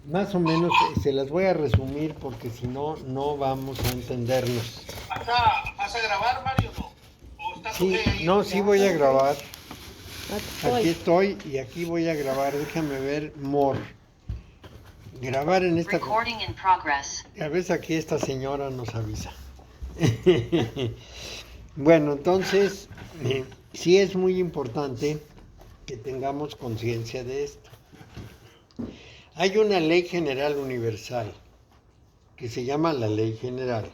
más o menos se las voy a resumir porque si no, no vamos a entendernos. ¿Vas a grabar, Mario, no? ¿O estás Sí, ahí? no, sí voy a grabar. Aquí Aquí estoy y aquí voy a grabar. Déjame ver, more. Grabar en esta... Recording in progress. A veces aquí esta señora nos avisa. Bueno, entonces, sí es muy importante que tengamos conciencia de esto. Hay una ley general universal que se llama la ley general,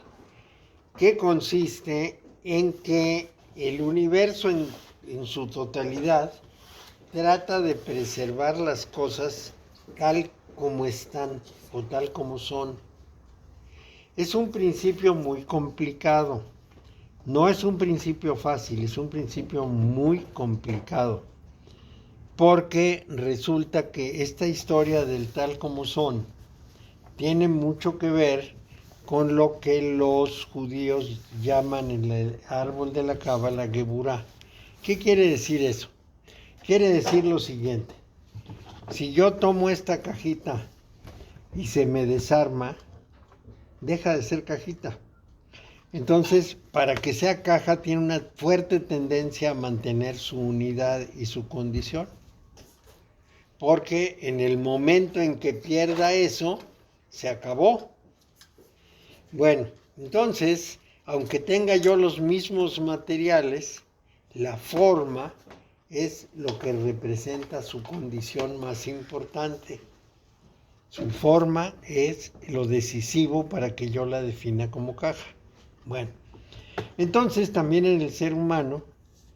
que consiste en que el universo en su totalidad trata de preservar las cosas tal como están o tal como son. Es un principio muy complicado. No es un principio fácil, es un principio muy complicado. Porque resulta que esta historia del tal como son tiene mucho que ver con lo que los judíos llaman en el árbol de la cábala Geburá. ¿Qué quiere decir eso? Quiere decir lo siguiente. Si yo tomo esta cajita y se me desarma, deja de ser cajita. Entonces, para que sea caja, tiene una fuerte tendencia a mantener su unidad y su condición. Porque en el momento en que pierda eso, se acabó. Bueno, entonces, aunque tenga yo los mismos materiales, la forma es lo que representa su condición más importante. Su forma es lo decisivo para que yo la defina como caja. Bueno, entonces también en el ser humano,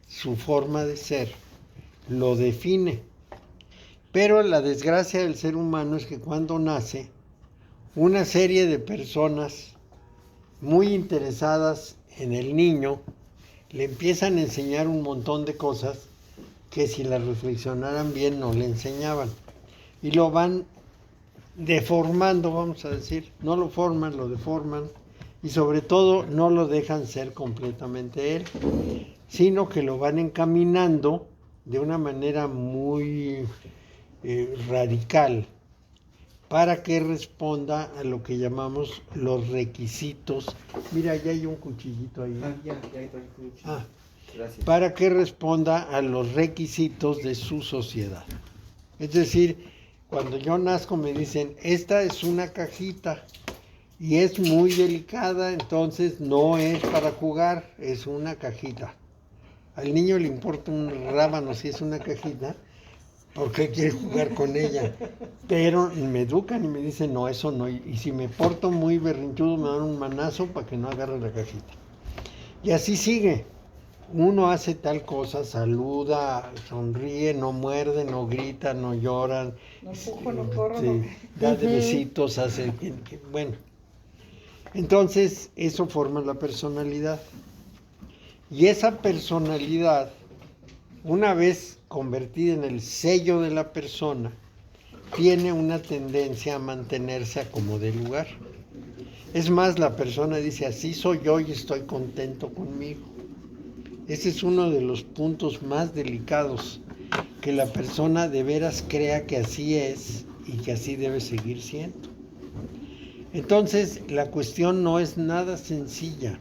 su forma de ser lo define. Pero la desgracia del ser humano es que cuando nace, una serie de personas muy interesadas en el niño le empiezan a enseñar un montón de cosas que si las reflexionaran bien no le enseñaban. Y lo van deformando, vamos a decir. No lo forman, lo deforman. Y sobre todo no lo dejan ser completamente él, sino que lo van encaminando de una manera muy radical para que responda a lo que llamamos los requisitos. Mira, ya hay un cuchillito ahí. Ya está el cuchillo. Gracias. Para que responda a los requisitos de su sociedad. Es decir, cuando yo nazco me dicen, esta es una cajita y es muy delicada, entonces no es para jugar, es una cajita. Al niño le importa un rábano si es una cajita, porque quiere jugar con ella. Pero me educan y me dicen, no, eso no. Y si me porto muy berrinchudo, me dan un manazo para que no agarre la cajita. Y así sigue. Uno hace tal cosa, saluda, sonríe, no muerde, no grita, no llora. No empujo, no corro, Da de besitos, hace... Bueno. Entonces, eso forma la personalidad. Y esa personalidad, una vez convertida en el sello de la persona, tiene una tendencia a mantenerse a como de lugar. Es más, la persona dice, así soy yo y estoy contento conmigo. Ese es uno de los puntos más delicados, que la persona de veras crea que así es y que así debe seguir siendo. Entonces, la cuestión no es nada sencilla,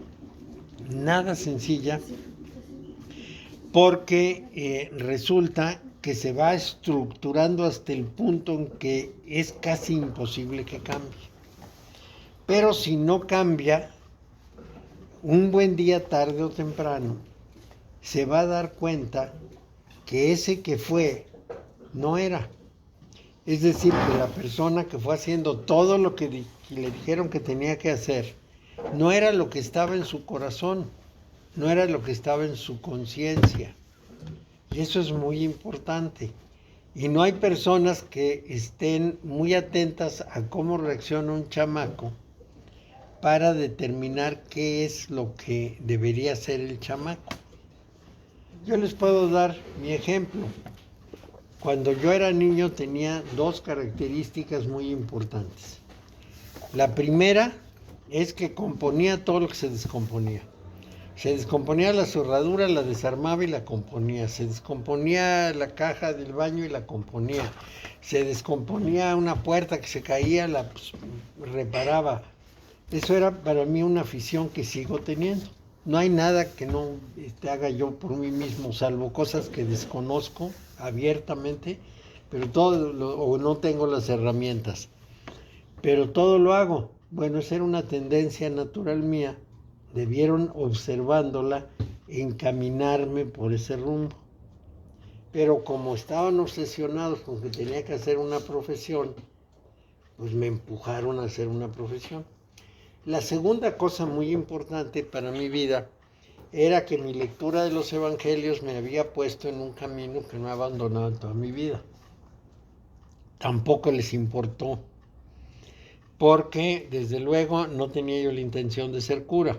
porque resulta que se va estructurando hasta el punto en que es casi imposible que cambie. Pero si no cambia, un buen día, tarde o temprano, se va a dar cuenta que ese que fue no era. Es decir, que la persona que fue haciendo todo lo que le dijeron que tenía que hacer, no era lo que estaba en su corazón, no era lo que estaba en su conciencia. Y eso es muy importante. Y no hay personas que estén muy atentas a cómo reacciona un chamaco para determinar qué es lo que debería hacer el chamaco. Yo les puedo dar mi ejemplo. Cuando yo era niño tenía dos características muy importantes. La primera es que componía todo lo que se descomponía. Se descomponía la cerradura, la desarmaba y la componía. Se descomponía la caja del baño y la componía. Se descomponía una puerta que se caía, la reparaba. Eso era para mí una afición que sigo teniendo. No hay nada que no haga yo por mí mismo, salvo cosas que desconozco abiertamente, pero o no tengo las herramientas. Pero todo lo hago. Bueno, esa era una tendencia natural mía. Debieron, observándola, encaminarme por ese rumbo. Pero como estaban obsesionados con que tenía que hacer una profesión, pues me empujaron a hacer una profesión. La segunda cosa muy importante para mi vida era que mi lectura de los evangelios me había puesto en un camino que no he abandonado en toda mi vida. Tampoco les importó, porque desde luego no tenía yo la intención de ser cura.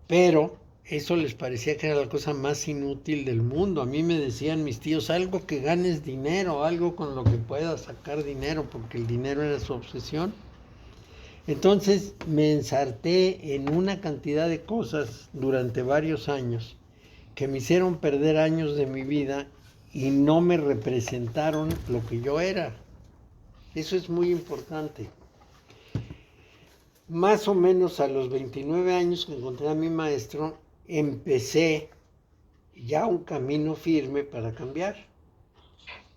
Pero eso les parecía que era la cosa más inútil del mundo. A mí me decían mis tíos, algo que ganes dinero, algo con lo que puedas sacar dinero, porque el dinero era su obsesión. Entonces me ensarté en una cantidad de cosas durante varios años que me hicieron perder años de mi vida y no me representaron lo que yo era. Eso es muy importante. Más o menos a los 29 años que encontré a mi maestro, empecé ya un camino firme para cambiar.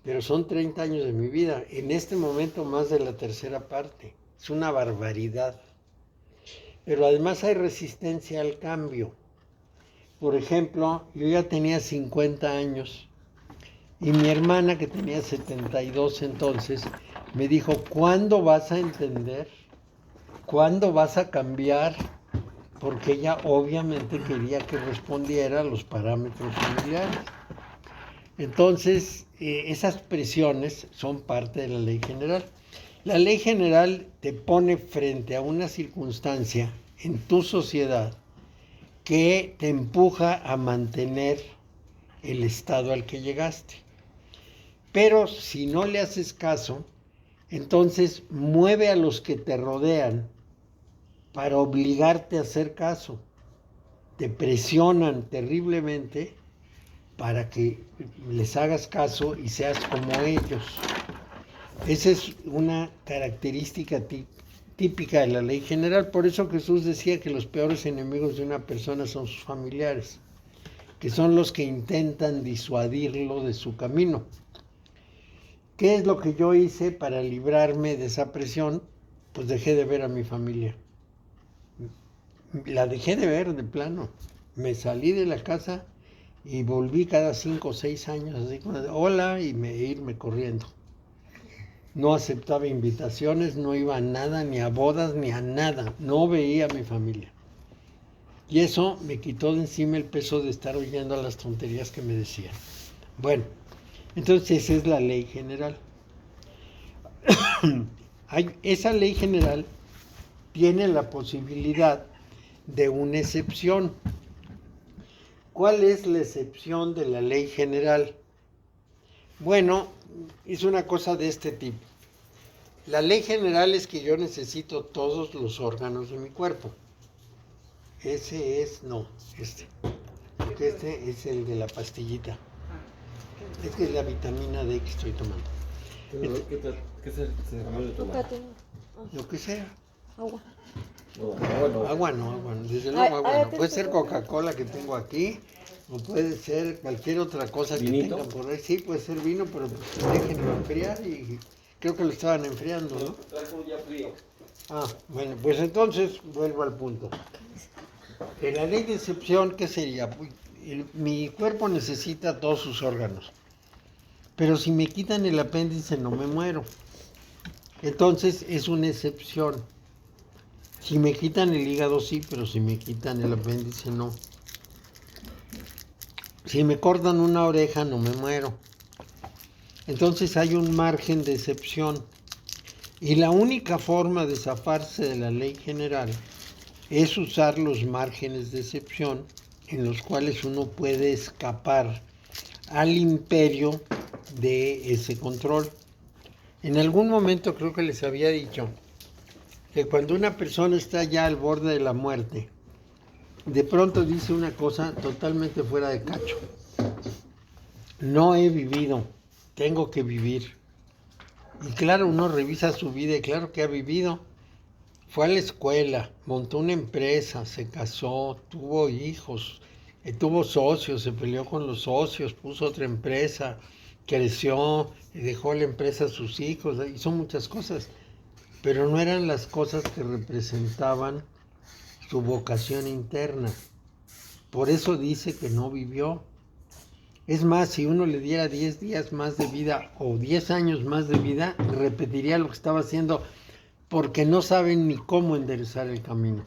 Pero son 30 años de mi vida. En este momento más de la tercera parte. Es una barbaridad. Pero además hay resistencia al cambio. Por ejemplo, yo ya tenía 50 años y mi hermana, que tenía 72 entonces, me dijo, ¿cuándo vas a entender? ¿Cuándo vas a cambiar? Porque ella obviamente quería que respondiera a los parámetros familiares. Entonces, esas presiones son parte de la ley general. La ley general te pone frente a una circunstancia en tu sociedad que te empuja a mantener el estado al que llegaste. Pero si no le haces caso, entonces mueve a los que te rodean para obligarte a hacer caso. Te presionan terriblemente para que les hagas caso y seas como ellos. Esa es una característica típica de la ley general. Por eso Jesús decía que los peores enemigos de una persona son sus familiares, que son los que intentan disuadirlo de su camino. ¿Qué es lo que yo hice para librarme de esa presión? Pues dejé de ver a mi familia. La dejé de ver de plano. Me salí de la casa y volví cada 5 o 6 años así con hola y irme corriendo. No aceptaba invitaciones, no iba a nada, ni a bodas, ni a nada. No veía a mi familia. Y eso me quitó de encima el peso de estar oyendo las tonterías que me decían. Bueno, entonces esa es la ley general. Esa ley general tiene la posibilidad de una excepción. ¿Cuál es la excepción de la ley general? Bueno, es una cosa de este tipo. La ley general es que yo necesito todos los órganos de mi cuerpo. Porque este es el de la pastillita. Esta es la vitamina D que estoy tomando. ¿Qué se recomienda tomar? Lo que sea. Agua. Agua no. Desde luego agua no. Puede ser Coca-Cola que tengo aquí, o puede ser cualquier otra cosa que ¿Vinito? tengan por ahí. Sí, puede ser vino, pero pues déjenlo enfriar y creo que lo estaban enfriando, ¿no? Trajo ya frío. Ah, bueno, pues entonces vuelvo al punto. En la ley de excepción, ¿qué sería? Mi cuerpo necesita todos sus órganos, pero si me quitan el apéndice no me muero. Entonces es una excepción. Si me quitan el hígado sí, pero si me quitan el apéndice no. Si me cortan una oreja no me muero. Entonces hay un margen de excepción. Y la única forma de zafarse de la ley general es usar los márgenes de excepción en los cuales uno puede escapar al imperio de ese control. En algún momento creo que les había dicho que cuando una persona está ya al borde de la muerte, de pronto dice una cosa totalmente fuera de cacho. No he vivido, tengo que vivir. Y claro, uno revisa su vida y claro que ha vivido. Fue a la escuela, montó una empresa, se casó, tuvo hijos, tuvo socios, se peleó con los socios, puso otra empresa, creció, dejó la empresa a sus hijos, hizo muchas cosas, pero no eran las cosas que representaban su vocación interna. Por eso dice que no vivió. Es más, si uno le diera 10 días más de vida o 10 años más de vida, repetiría lo que estaba haciendo porque no saben ni cómo enderezar el camino.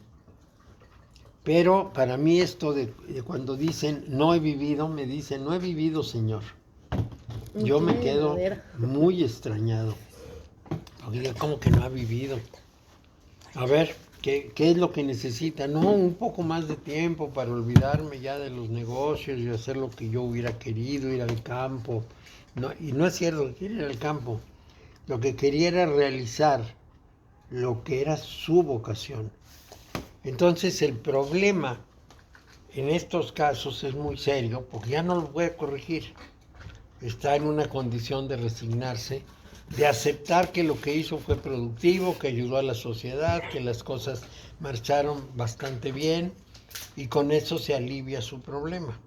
Pero para mí esto de cuando dicen no he vivido, me dicen no he vivido, Señor. Yo me quedo muy extrañado. Porque digo, ¿cómo que no ha vivido? A ver, ¿qué es lo que necesita? No, un poco más de tiempo para olvidarme ya de los negocios y hacer lo que yo hubiera querido, ir al campo. No, y no es cierto que quiere ir al campo. Lo que quería era realizar lo que era su vocación. Entonces el problema en estos casos es muy serio porque ya no lo puede corregir. Está en una condición de resignarse, de aceptar que lo que hizo fue productivo, que ayudó a la sociedad, que las cosas marcharon bastante bien y con eso se alivia su problema.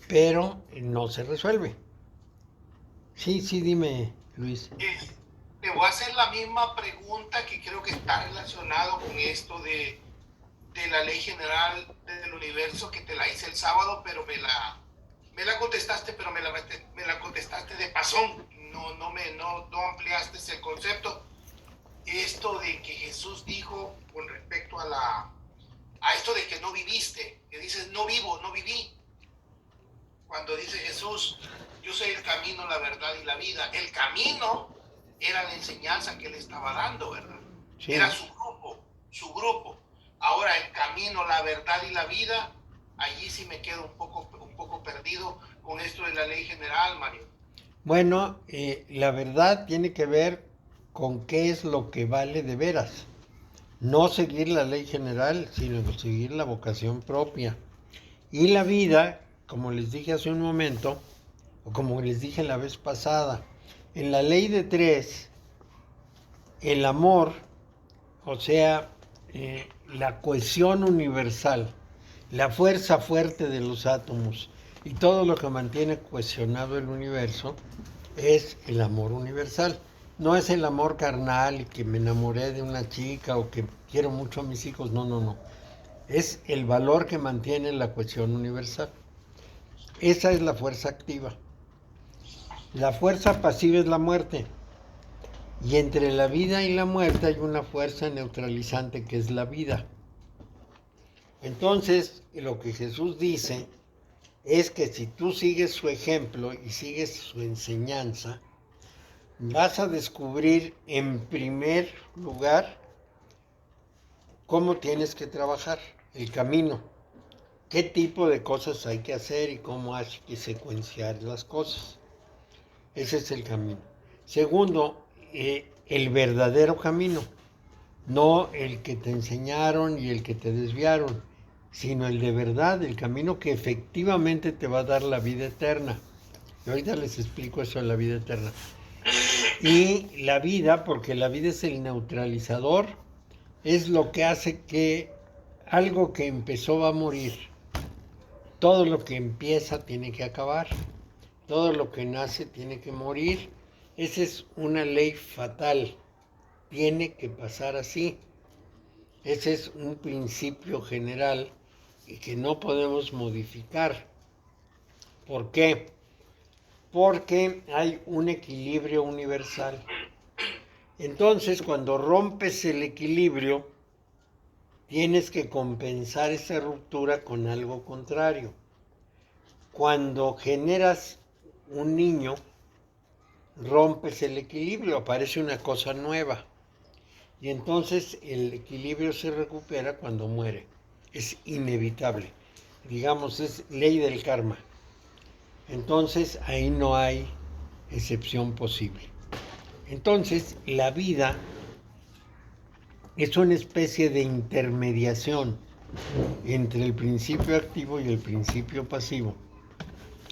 Pero no se resuelve. Sí, dime, Luis. Te voy a hacer la misma pregunta que creo que está relacionado con esto de la ley general del universo que te la hice el sábado, pero me la contestaste, pero me la contestaste de pasón, no ampliaste el concepto. Esto de que Jesús dijo con respecto a esto de que no viviste, que dices no vivo, no viví. Cuando dice Jesús, yo soy el camino, la verdad y la vida. El camino era la enseñanza que él estaba dando, ¿verdad? Sí. Era su grupo. Ahora el camino, la verdad y la vida, allí sí me quedo un poco perdido con esto de la ley general, Mario. Bueno, la verdad tiene que ver con qué es lo que vale de veras. No seguir la ley general, sino seguir la vocación propia. Y la vida, como les dije hace un momento, o como les dije la vez pasada, en la ley de 3, el amor, o sea, la cohesión universal, la fuerza fuerte de los átomos y todo lo que mantiene cohesionado el universo es el amor universal. No es el amor carnal y que me enamoré de una chica o que quiero mucho a mis hijos, no. Es el valor que mantiene la cohesión universal. Esa es la fuerza activa. La fuerza pasiva es la muerte. Y entre la vida y la muerte hay una fuerza neutralizante que es la vida. Entonces, lo que Jesús dice es que si tú sigues su ejemplo y sigues su enseñanza, vas a descubrir en primer lugar cómo tienes que trabajar, el camino, qué tipo de cosas hay que hacer y cómo hay que secuenciar las cosas. Ese es el camino. Segundo, el verdadero camino, no el que te enseñaron y el que te desviaron, sino el de verdad, el camino que efectivamente te va a dar la vida eterna. Y ahorita les explico eso de la vida eterna. Y la vida, porque la vida es el neutralizador, es lo que hace que algo que empezó va a morir. Todo lo que empieza tiene que acabar. Todo lo que nace tiene que morir. Esa es una ley fatal. Tiene que pasar así. Ese es un principio general y que no podemos modificar. ¿Por qué? Porque hay un equilibrio universal. Entonces, cuando rompes el equilibrio, tienes que compensar esa ruptura con algo contrario. Cuando generas un niño, rompes el equilibrio, aparece una cosa nueva. Y entonces el equilibrio se recupera cuando muere. Es inevitable. Digamos, es ley del karma. Entonces ahí no hay excepción posible. Entonces la vida es una especie de intermediación entre el principio activo y el principio pasivo,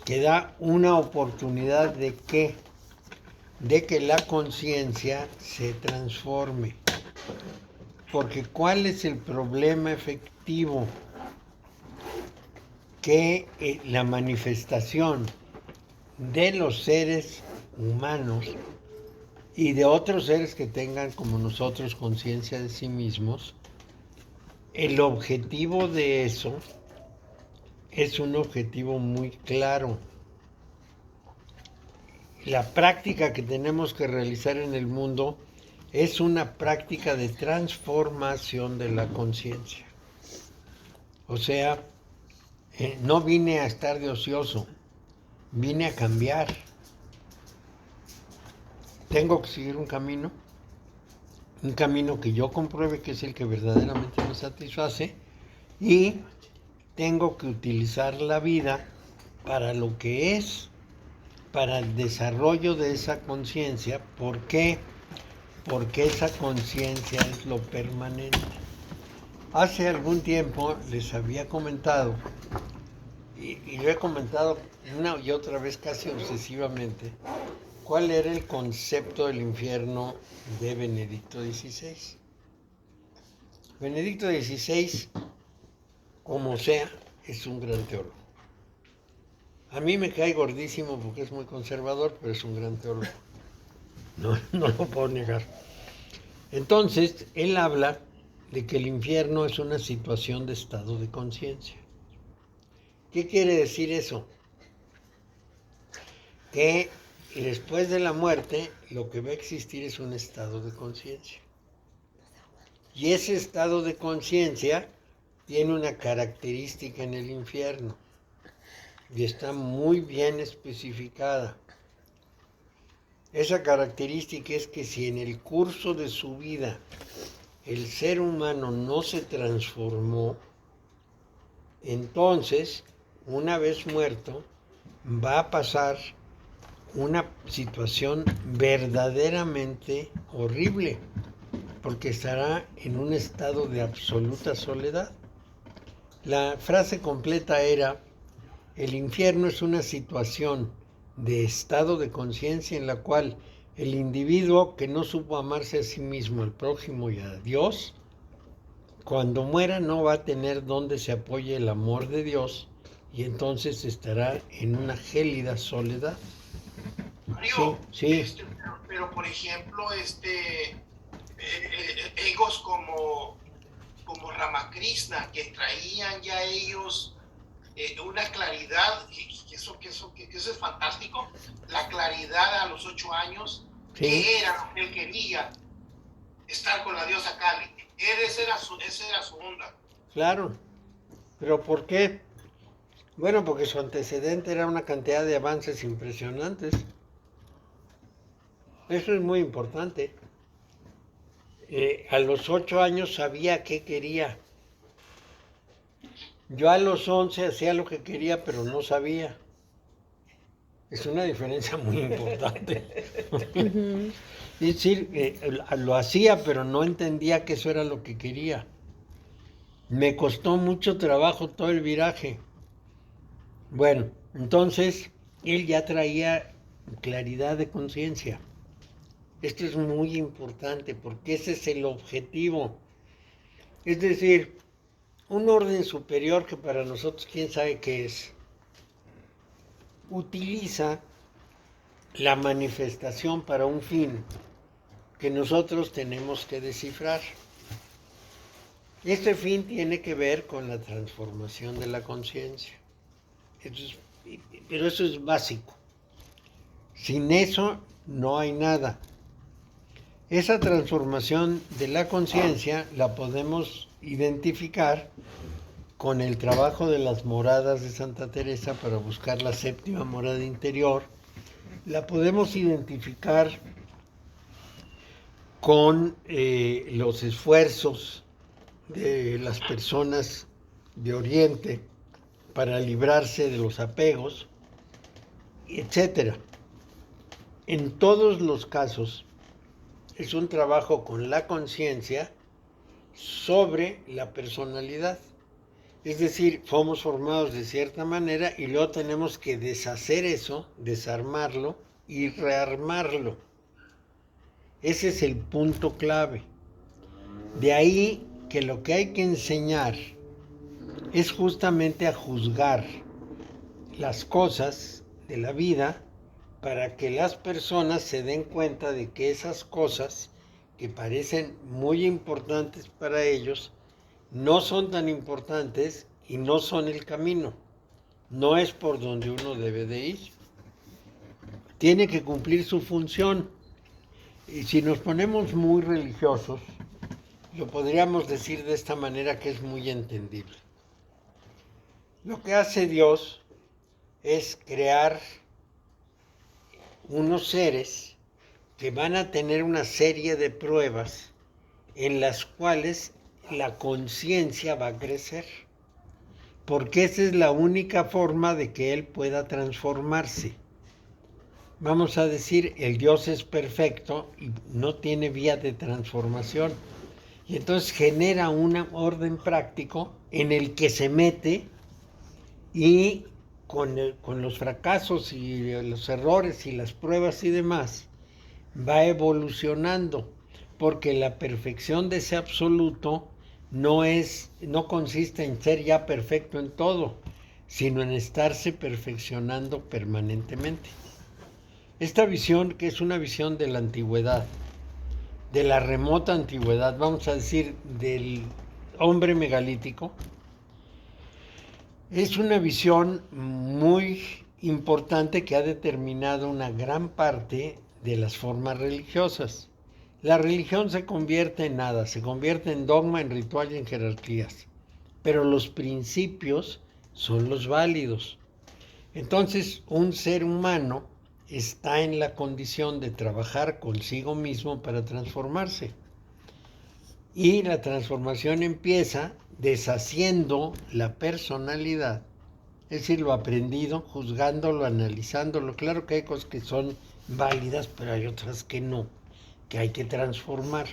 que da una oportunidad de que la conciencia se transforme. Porque ¿cuál es el problema efectivo? Que la manifestación de los seres humanos y de otros seres que tengan como nosotros conciencia de sí mismos, el objetivo de eso es un objetivo muy claro. La práctica que tenemos que realizar en el mundo es una práctica de transformación de la conciencia. O sea, no vine a estar de ocioso, vine a cambiar. Tengo que seguir un camino que yo compruebe que es el que verdaderamente me satisface, y tengo que utilizar la vida para lo que es, para el desarrollo de esa conciencia. ¿Por qué? Porque esa conciencia es lo permanente. Hace algún tiempo les había comentado, y lo he comentado una y otra vez casi obsesivamente, cuál era el concepto del infierno de Benedicto XVI. Benedicto XVI, como sea, es un gran teólogo. A mí me cae gordísimo porque es muy conservador, pero es un gran teólogo. No lo puedo negar. Entonces, él habla de que el infierno es una situación de estado de conciencia. ¿Qué quiere decir eso? Que después de la muerte, lo que va a existir es un estado de conciencia. Y ese estado de conciencia tiene una característica en el infierno, y está muy bien especificada. Esa característica es que si en el curso de su vida el ser humano no se transformó, entonces, una vez muerto, va a pasar una situación verdaderamente horrible, porque estará en un estado de absoluta soledad. La frase completa era: el infierno es una situación de estado de conciencia en la cual el individuo que no supo amarse a sí mismo, al prójimo y a Dios, cuando muera no va a tener donde se apoye el amor de Dios, y entonces estará en una gélida soledad. Mario, Sí. pero por ejemplo, egos como Ramakrishna, que traían ya ellos una claridad, que eso es fantástico, la claridad a los 8 años, Sí. que era lo que él quería, estar con la diosa Kali. Esa era su onda. Claro, pero ¿por qué? Bueno, porque su antecedente era una cantidad de avances impresionantes. Eso es muy importante. A los 8 años sabía qué quería. Yo a los 11 hacía lo que quería, pero no sabía. Es una diferencia muy importante. Es decir, lo hacía, pero no entendía que eso era lo que quería. Me costó mucho trabajo todo el viraje. Bueno, entonces él ya traía claridad de conciencia. Esto es muy importante porque ese es el objetivo. Es decir, un orden superior, que para nosotros quién sabe qué es, utiliza la manifestación para un fin que nosotros tenemos que descifrar. Este fin tiene que ver con la transformación de la conciencia. Pero eso es básico. Sin eso no hay nada. Esa transformación de la conciencia la podemos identificar con el trabajo de las moradas de Santa Teresa para buscar la séptima morada interior. La podemos identificar con los esfuerzos de las personas de Oriente para librarse de los apegos, etc. En todos los casos es un trabajo con la conciencia sobre la personalidad. Es decir, fomos formados de cierta manera y luego tenemos que deshacer eso, desarmarlo y rearmarlo. Ese es el punto clave. De ahí que lo que hay que enseñar es justamente a juzgar las cosas de la vida para que las personas se den cuenta de que esas cosas que parecen muy importantes para ellos no son tan importantes y no son el camino. No es por donde uno debe de ir. Tiene que cumplir su función. Y si nos ponemos muy religiosos, lo podríamos decir de esta manera que es muy entendible. Lo que hace Dios es crear unos seres que van a tener una serie de pruebas en las cuales la conciencia va a crecer, porque esa es la única forma de que Él pueda transformarse. Vamos a decir, el Dios es perfecto y no tiene vía de transformación. Y entonces genera un orden práctico en el que se mete y con los fracasos y los errores y las pruebas y demás, va evolucionando, porque la perfección de ese absoluto no consiste en ser ya perfecto en todo, sino en estarse perfeccionando permanentemente. Esta visión, que es una visión de la antigüedad, de la remota antigüedad, vamos a decir, del hombre megalítico, es una visión muy importante que ha determinado una gran parte de las formas religiosas. La religión se convierte en nada, se convierte en dogma, en ritual y en jerarquías, pero los principios son los válidos. Entonces, un ser humano está en la condición de trabajar consigo mismo para transformarse. Y la transformación empieza deshaciendo la personalidad, es decir, lo aprendido, juzgándolo, analizándolo. Claro que hay cosas que son válidas, pero hay otras que no, que hay que transformar.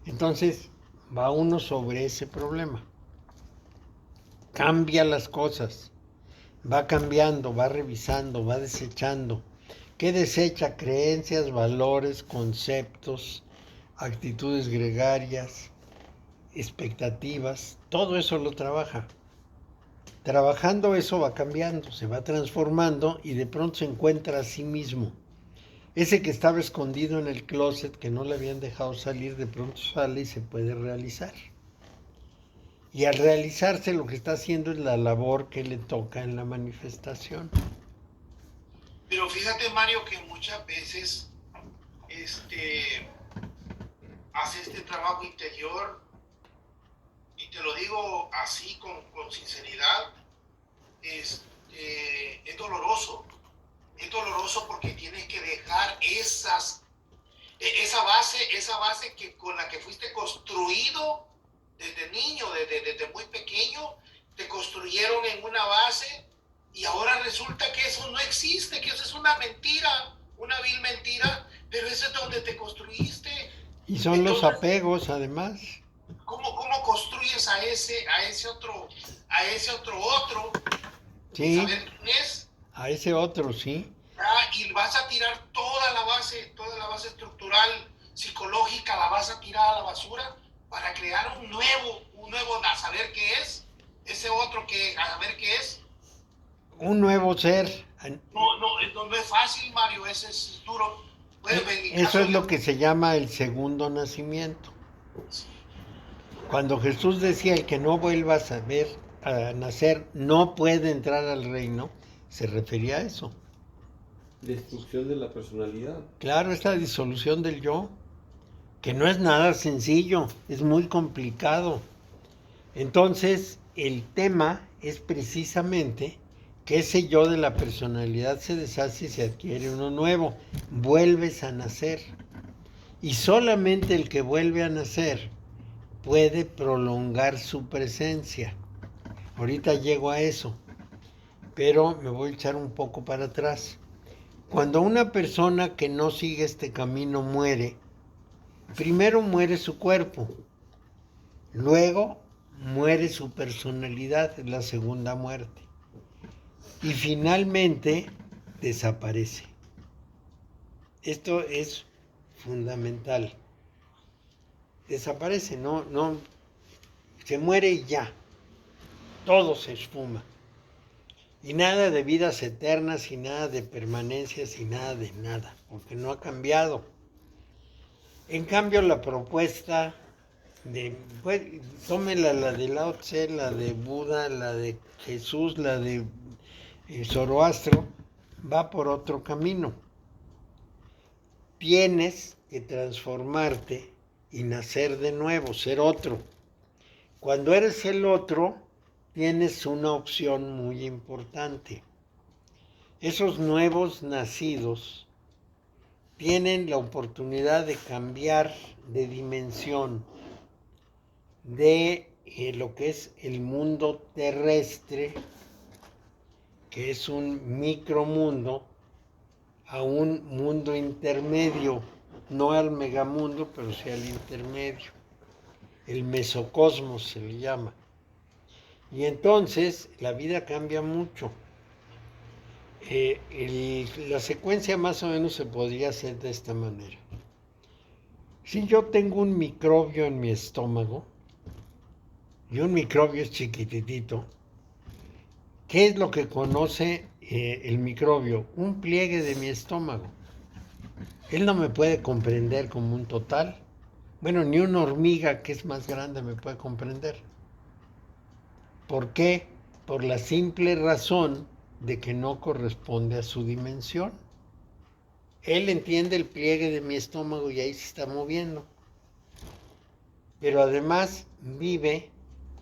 Entonces, va uno sobre ese problema. Cambia las cosas, va cambiando, va revisando, va desechando. ¿Qué desecha? Creencias, valores, conceptos, actitudes gregarias, expectativas, todo eso lo trabaja. Trabajando eso va cambiando, se va transformando y de pronto se encuentra a sí mismo. Ese que estaba escondido en el closet, que no le habían dejado salir, de pronto sale y se puede realizar. Y al realizarse lo que está haciendo es la labor que le toca en la manifestación. Pero fíjate, Mario, que muchas veces hace este trabajo interior, y te lo digo así con sinceridad, es doloroso. Es doloroso porque tienes que dejar esa base con la que fuiste construido desde niño, desde muy pequeño. Te construyeron en una base y ahora resulta que eso no existe, que eso es una mentira, una vil mentira, pero eso es donde te construiste. Y son entonces, los apegos, además. ¿Cómo construyes a ese otro? Sí. ¿Saber quién es? A ese otro, sí. Y vas a tirar toda la base estructural, psicológica, la vas a tirar a la basura para crear un nuevo, a saber qué es, ese otro a saber qué es. Un nuevo ser. No es fácil, Mario, ese es duro. Eso es lo que se llama el segundo nacimiento. Cuando Jesús decía el que no vuelva a nacer no puede entrar al reino, se refería a eso. Destrucción de la personalidad. Claro, es la disolución del yo, que no es nada sencillo, es muy complicado. Entonces, el tema es precisamente que ese yo de la personalidad se deshace y se adquiere uno nuevo. Vuelves a nacer. Y solamente el que vuelve a nacer puede prolongar su presencia. Ahorita llego a eso, pero me voy a echar un poco para atrás. Cuando una persona que no sigue este camino muere, primero muere su cuerpo, luego muere su personalidad, es la segunda muerte. Y finalmente desaparece. Esto es fundamental. Desaparece, no, se muere y ya. Todo se esfuma. Y nada de vidas eternas, y nada de permanencias, y nada de nada, porque no ha cambiado. En cambio, la propuesta pues, tómela la de Lao Tse, la de Buda, la de Jesús, la de Zoroastro, va por otro camino. Tienes que transformarte y nacer de nuevo, ser otro. Cuando eres el otro, tienes una opción muy importante. Esos nuevos nacidos tienen la oportunidad de cambiar de dimensión de lo que es el mundo terrestre, que es un micromundo, a un mundo intermedio, no al megamundo, pero sí al intermedio. El mesocosmos se le llama. Y entonces la vida cambia mucho. La secuencia más o menos se podría hacer de esta manera. Si yo tengo un microbio en mi estómago, y un microbio es chiquititito, ¿qué es lo que conoce el microbio? Un pliegue de mi estómago. Él no me puede comprender como un total. Bueno, ni una hormiga que es más grande me puede comprender. ¿Por qué? Por la simple razón de que no corresponde a su dimensión. Él entiende el pliegue de mi estómago y ahí se está moviendo. Pero además vive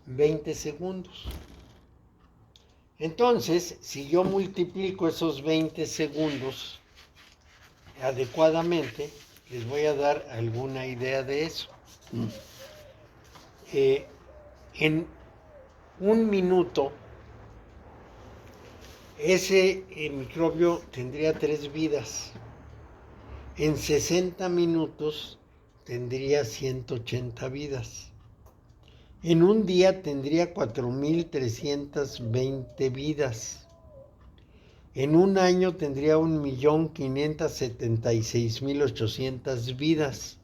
20 segundos. Entonces, si yo multiplico esos 20 segundos adecuadamente, les voy a dar alguna idea de eso. En un minuto, ese microbio tendría 3 vidas. En 60 minutos tendría 180 vidas. En un día tendría 4.320 vidas. En un año tendría 1.576.800 vidas.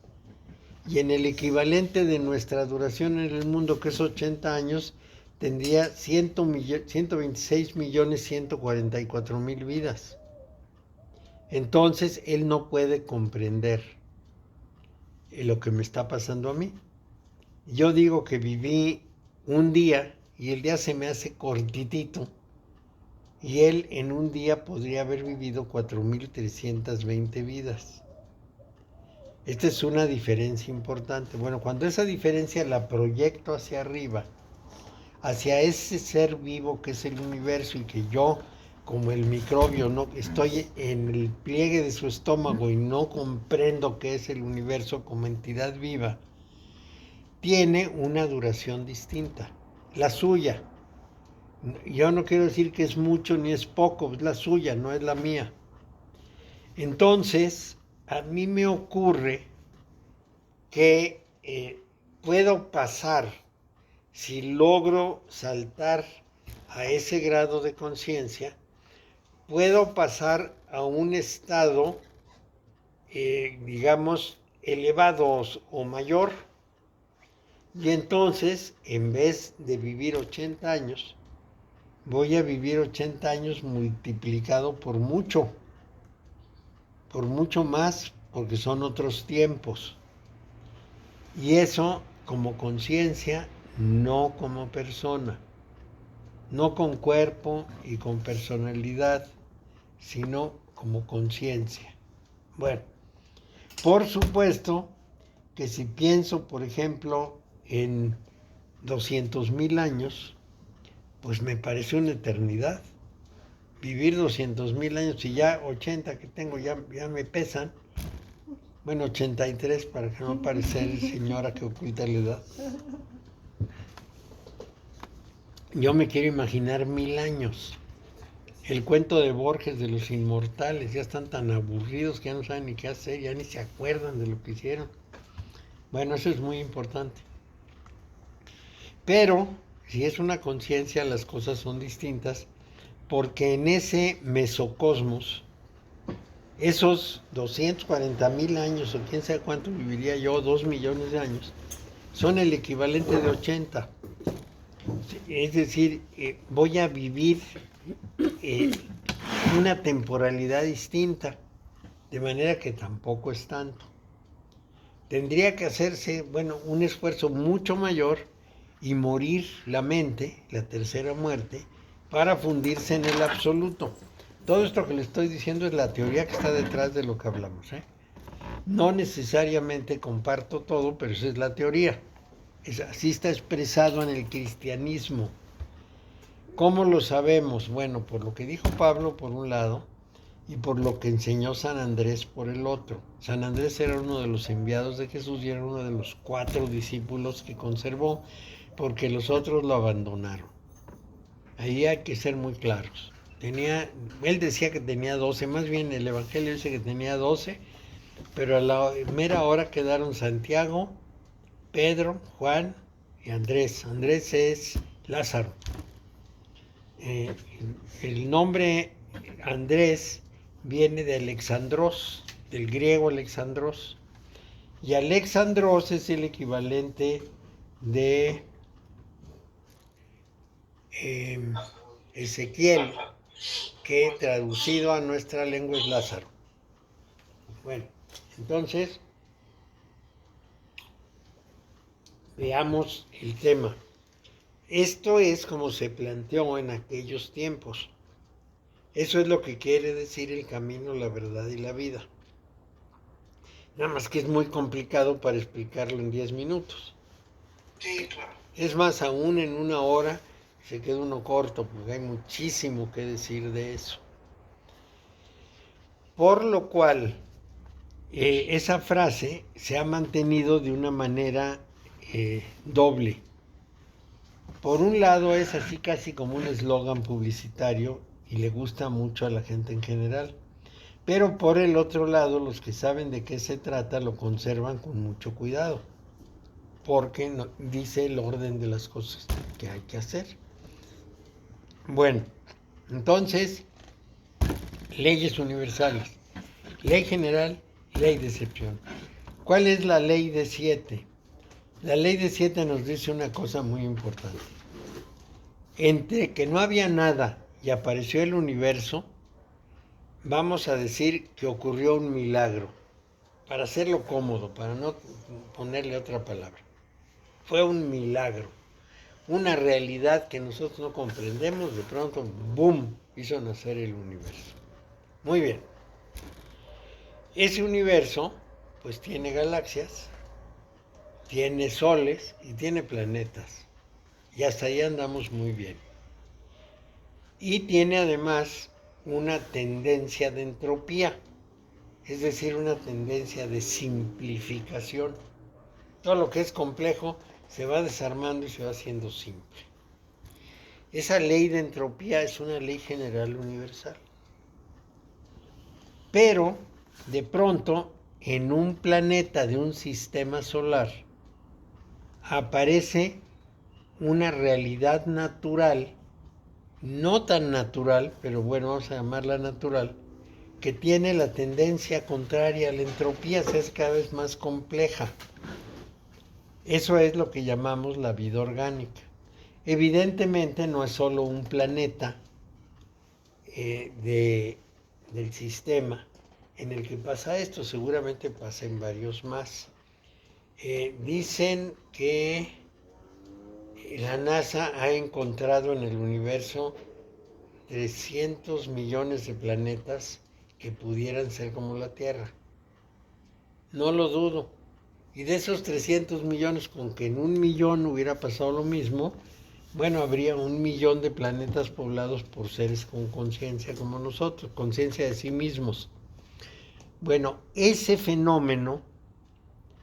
Y en el equivalente de nuestra duración en el mundo, que es 80 años, tendría 126.144.000 vidas. Entonces, él no puede comprender lo que me está pasando a mí. Yo digo que viví un día y el día se me hace cortitito y él en un día podría haber vivido 4.320 vidas. Esta es una diferencia importante. Bueno, cuando esa diferencia la proyecto hacia arriba, hacia ese ser vivo que es el universo y que yo, como el microbio, no estoy en el pliegue de su estómago y no comprendo qué es el universo como entidad viva, tiene una duración distinta, la suya. Yo no quiero decir que es mucho ni es poco, es la suya, no es la mía. Entonces, a mí me ocurre que puedo pasar, si logro saltar a ese grado de conciencia, puedo pasar a un estado, digamos, elevado o mayor. Y entonces, en vez de vivir 80 años, voy a vivir 80 años multiplicado por mucho más, porque son otros tiempos. Y eso como conciencia, no como persona, no con cuerpo y con personalidad, sino como conciencia. Bueno, por supuesto que si pienso, por ejemplo, en 200,000 años, pues me parece una eternidad. Vivir 200,000 años y ya 80 que tengo ya me pesan. Bueno, 83 para que no parecer señora que oculta la edad. Yo me quiero imaginar 1,000 años. El cuento de Borges de los inmortales, ya están tan aburridos que ya no saben ni qué hacer, ya ni se acuerdan de lo que hicieron. Bueno, eso es muy importante. Pero si es una conciencia, las cosas son distintas, porque en ese mesocosmos, esos 240,000 años, o quién sabe cuánto viviría yo, 2 millones de años, son el equivalente de 80. Es decir, voy a vivir una temporalidad distinta, de manera que tampoco es tanto. Tendría que hacerse, bueno, un esfuerzo mucho mayor y morir la mente, la tercera muerte, para fundirse en el absoluto. Todo esto que le estoy diciendo es la teoría que está detrás de lo que hablamos, ¿eh? No necesariamente comparto todo, pero esa es la teoría. Así está expresado en el cristianismo. ¿Cómo lo sabemos? Bueno, por lo que dijo Pablo por un lado y por lo que enseñó San Andrés por el otro. San Andrés era uno de los enviados de Jesús y era uno de los 4 discípulos que conservó, porque los otros lo abandonaron. Ahí hay que ser muy claros. Él decía que tenía 12, más bien el Evangelio dice que tenía 12, pero a la mera hora quedaron Santiago, Pedro, Juan y Andrés. Andrés es Lázaro. El nombre Andrés viene de Alexandros, del griego Alexandros, y Alexandros es el equivalente de Ezequiel, que traducido a nuestra lengua es Lázaro. Bueno, entonces veamos el tema. Esto es como se planteó en aquellos tiempos. Eso es lo que quiere decir el camino, la verdad y la vida. Nada más que es muy complicado para explicarlo en 10 minutos. Sí, claro. Es más, aún en 1 hora se queda uno corto, porque hay muchísimo que decir de eso. Por lo cual, esa frase se ha mantenido de una manera doble. Por un lado es así casi como un eslogan publicitario y le gusta mucho a la gente en general. Pero por el otro lado, los que saben de qué se trata lo conservan con mucho cuidado, porque dice el orden de las cosas que hay que hacer. Bueno, entonces, leyes universales. Ley general, ley de excepción. ¿Cuál es la ley de 7? La ley de 7 nos dice una cosa muy importante. Entre que no había nada y apareció el universo, vamos a decir que ocurrió un milagro, para hacerlo cómodo, para no ponerle otra palabra. Fue un milagro, una realidad que nosotros no comprendemos, de pronto, ¡boom!, hizo nacer el universo. Muy bien. Ese universo, pues tiene galaxias, tiene soles y tiene planetas. Y hasta ahí andamos muy bien. Y tiene además una tendencia de entropía, es decir, una tendencia de simplificación. Todo lo que es complejo se va desarmando y se va haciendo simple. Esa ley de entropía es una ley general universal. Pero, de pronto, en un planeta de un sistema solar, aparece una realidad natural, no tan natural, pero bueno, vamos a llamarla natural, que tiene la tendencia contraria a la entropía, se hace cada vez más compleja. Eso es lo que llamamos la vida orgánica. Evidentemente no es solo un planeta del sistema en el que pasa esto, seguramente pasa en varios más. Dicen que la NASA ha encontrado en el universo 300 millones de planetas que pudieran ser como la Tierra. No lo dudo. Y de esos 300 millones, con que en 1 millón hubiera pasado lo mismo, bueno, habría 1 millón de planetas poblados por seres con conciencia como nosotros, conciencia de sí mismos. Bueno, ese fenómeno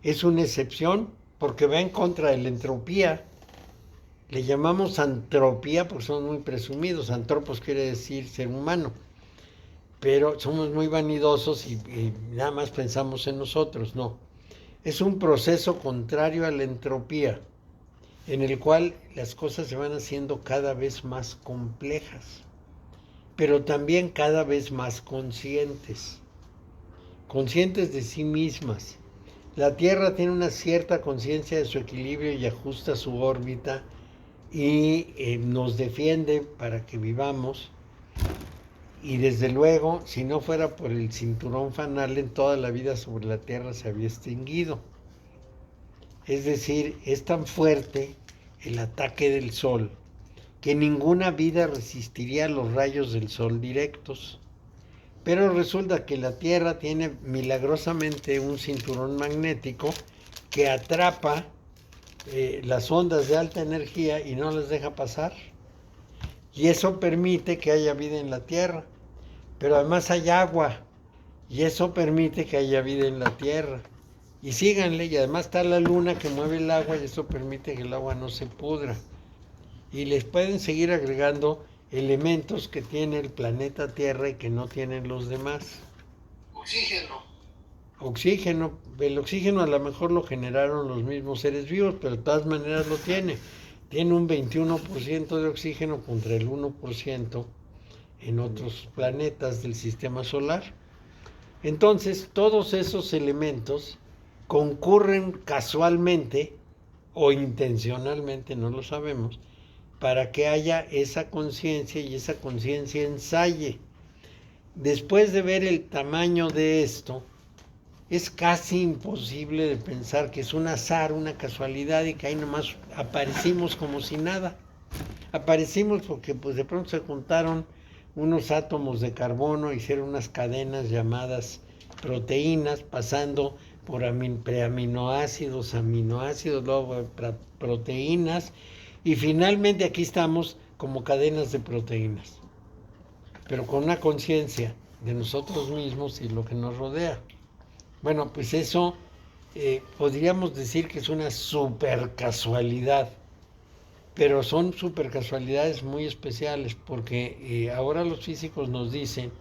es una excepción porque va en contra de la entropía. Le llamamos antropía porque somos muy presumidos. Antropos quiere decir ser humano. Pero somos muy vanidosos y nada más pensamos en nosotros. No. Es un proceso contrario a la entropía. en el cual las cosas se van haciendo cada vez más complejas, pero también cada vez más conscientes de sí mismas. La Tierra tiene una cierta conciencia de su equilibrio y ajusta su órbita y nos defiende para que vivamos. Y desde luego, si no fuera por el cinturón Van Allen, toda la vida sobre la Tierra se había extinguido. Es decir, es tan fuerte el ataque del Sol que ninguna vida resistiría a los rayos del Sol directos. Pero resulta que la Tierra tiene milagrosamente un cinturón magnético que atrapa las ondas de alta energía y no las deja pasar. Y eso permite que haya vida en la Tierra. Pero además hay agua y eso permite que haya vida en la Tierra. Y síganle, y además está la luna que mueve el agua y eso permite que el agua no se pudra. Y les pueden seguir agregando elementos que tiene el planeta Tierra y que no tienen los demás. Oxígeno. El oxígeno a lo mejor lo generaron los mismos seres vivos, pero de todas maneras lo tiene. Tiene un 21% de oxígeno contra el 1% en otros planetas del sistema solar. Entonces, todos esos elementos concurren casualmente o intencionalmente, no lo sabemos, para que haya esa conciencia y esa conciencia ensaye. Después de ver el tamaño de esto, es casi imposible de pensar que es un azar, una casualidad y que ahí nomás aparecimos como si nada. Aparecimos porque pues de pronto se juntaron unos átomos de carbono, hicieron unas cadenas llamadas proteínas, pasando por preaminoácidos, aminoácidos, luego proteínas, y finalmente aquí estamos como cadenas de proteínas, pero con una conciencia de nosotros mismos y lo que nos rodea. Bueno, pues eso podríamos decir que es una super casualidad, pero son super casualidades muy especiales, porque ahora los físicos nos dicen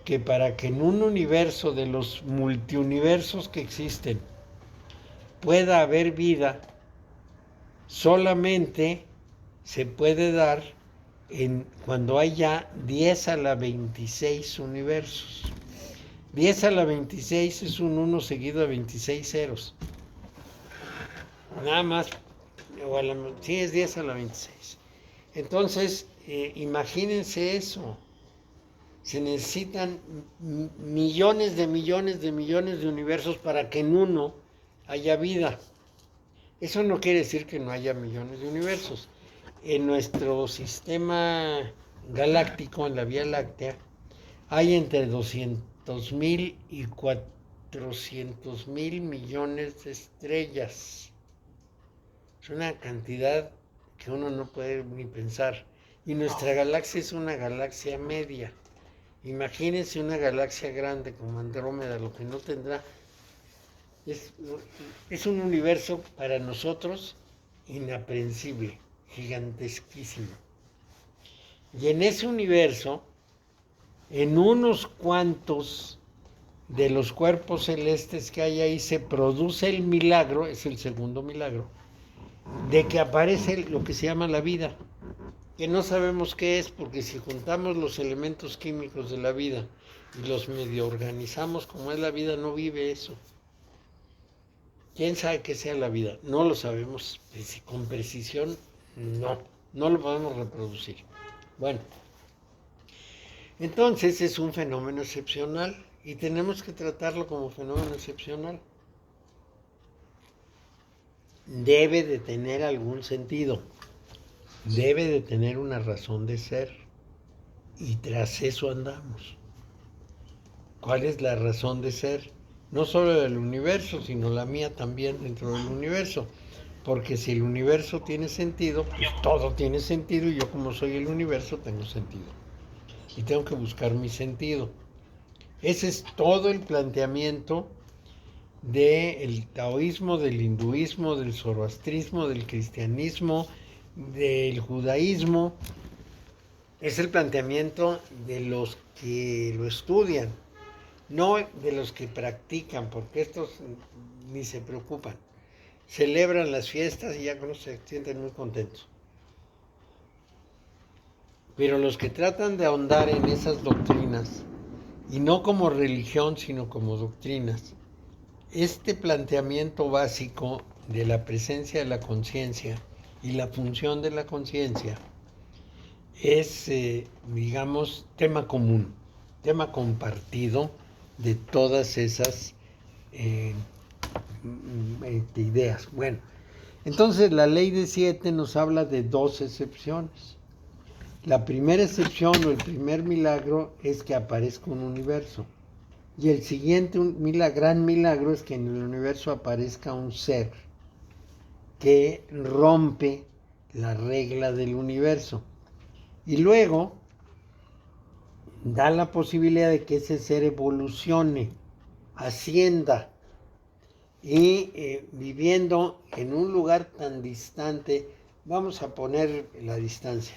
que para que en un universo de los multiuniversos que existen pueda haber vida, solamente se puede dar cuando hay ya 10 a la 26 universos. 10 a la 26 es un 1 seguido de 26 ceros. Nada más, sí es 10 a la 26. Entonces, imagínense eso. Se necesitan millones de universos para que en uno haya vida. Eso no quiere decir que no haya millones de universos. En nuestro sistema galáctico, en la Vía Láctea, hay entre 200,000 y 400,000 millones de estrellas. Es una cantidad que uno no puede ni pensar. Y nuestra galaxia es una galaxia media. Imagínense una galaxia grande como Andrómeda, lo que no tendrá. Es un universo para nosotros inaprehensible, gigantesquísimo. Y en ese universo, en unos cuantos de los cuerpos celestes que hay ahí, se produce el milagro, es el segundo milagro, de que aparece lo que se llama la vida, que no sabemos qué es, porque si juntamos los elementos químicos de la vida y los medio organizamos como es la vida, no vive eso. ¿Quién sabe qué sea la vida? No lo sabemos con precisión, no lo podemos reproducir. Bueno, entonces es un fenómeno excepcional y tenemos que tratarlo como fenómeno excepcional. Debe de tener algún sentido. Debe de tener una razón de ser y tras eso andamos. ¿Cuál es la razón de ser? No solo del universo, sino la mía también dentro del universo. Porque si el universo tiene sentido, pues todo tiene sentido y yo como soy el universo tengo sentido. Y tengo que buscar mi sentido. Ese es todo el planteamiento del taoísmo, del hinduismo, del zoroastrismo, del cristianismo, del judaísmo. Es el planteamiento de los que lo estudian, no de los que practican, porque estos ni se preocupan. celebran las fiestas y ya con eso se sienten muy contentos. Pero los que tratan de ahondar en esas doctrinas, y no como religión, sino como doctrinas, este planteamiento básico de la presencia de la conciencia y la función de la conciencia es, digamos, tema común, tema compartido de todas esas ideas. Bueno, entonces la ley de 7 nos habla de 2 excepciones. La primera excepción o el primer milagro es que aparezca un universo. Y el siguiente gran milagro es que en el universo aparezca un ser que rompe la regla del universo. Y luego da la posibilidad de que ese ser evolucione, ascienda, y viviendo en un lugar tan distante, vamos a poner la distancia.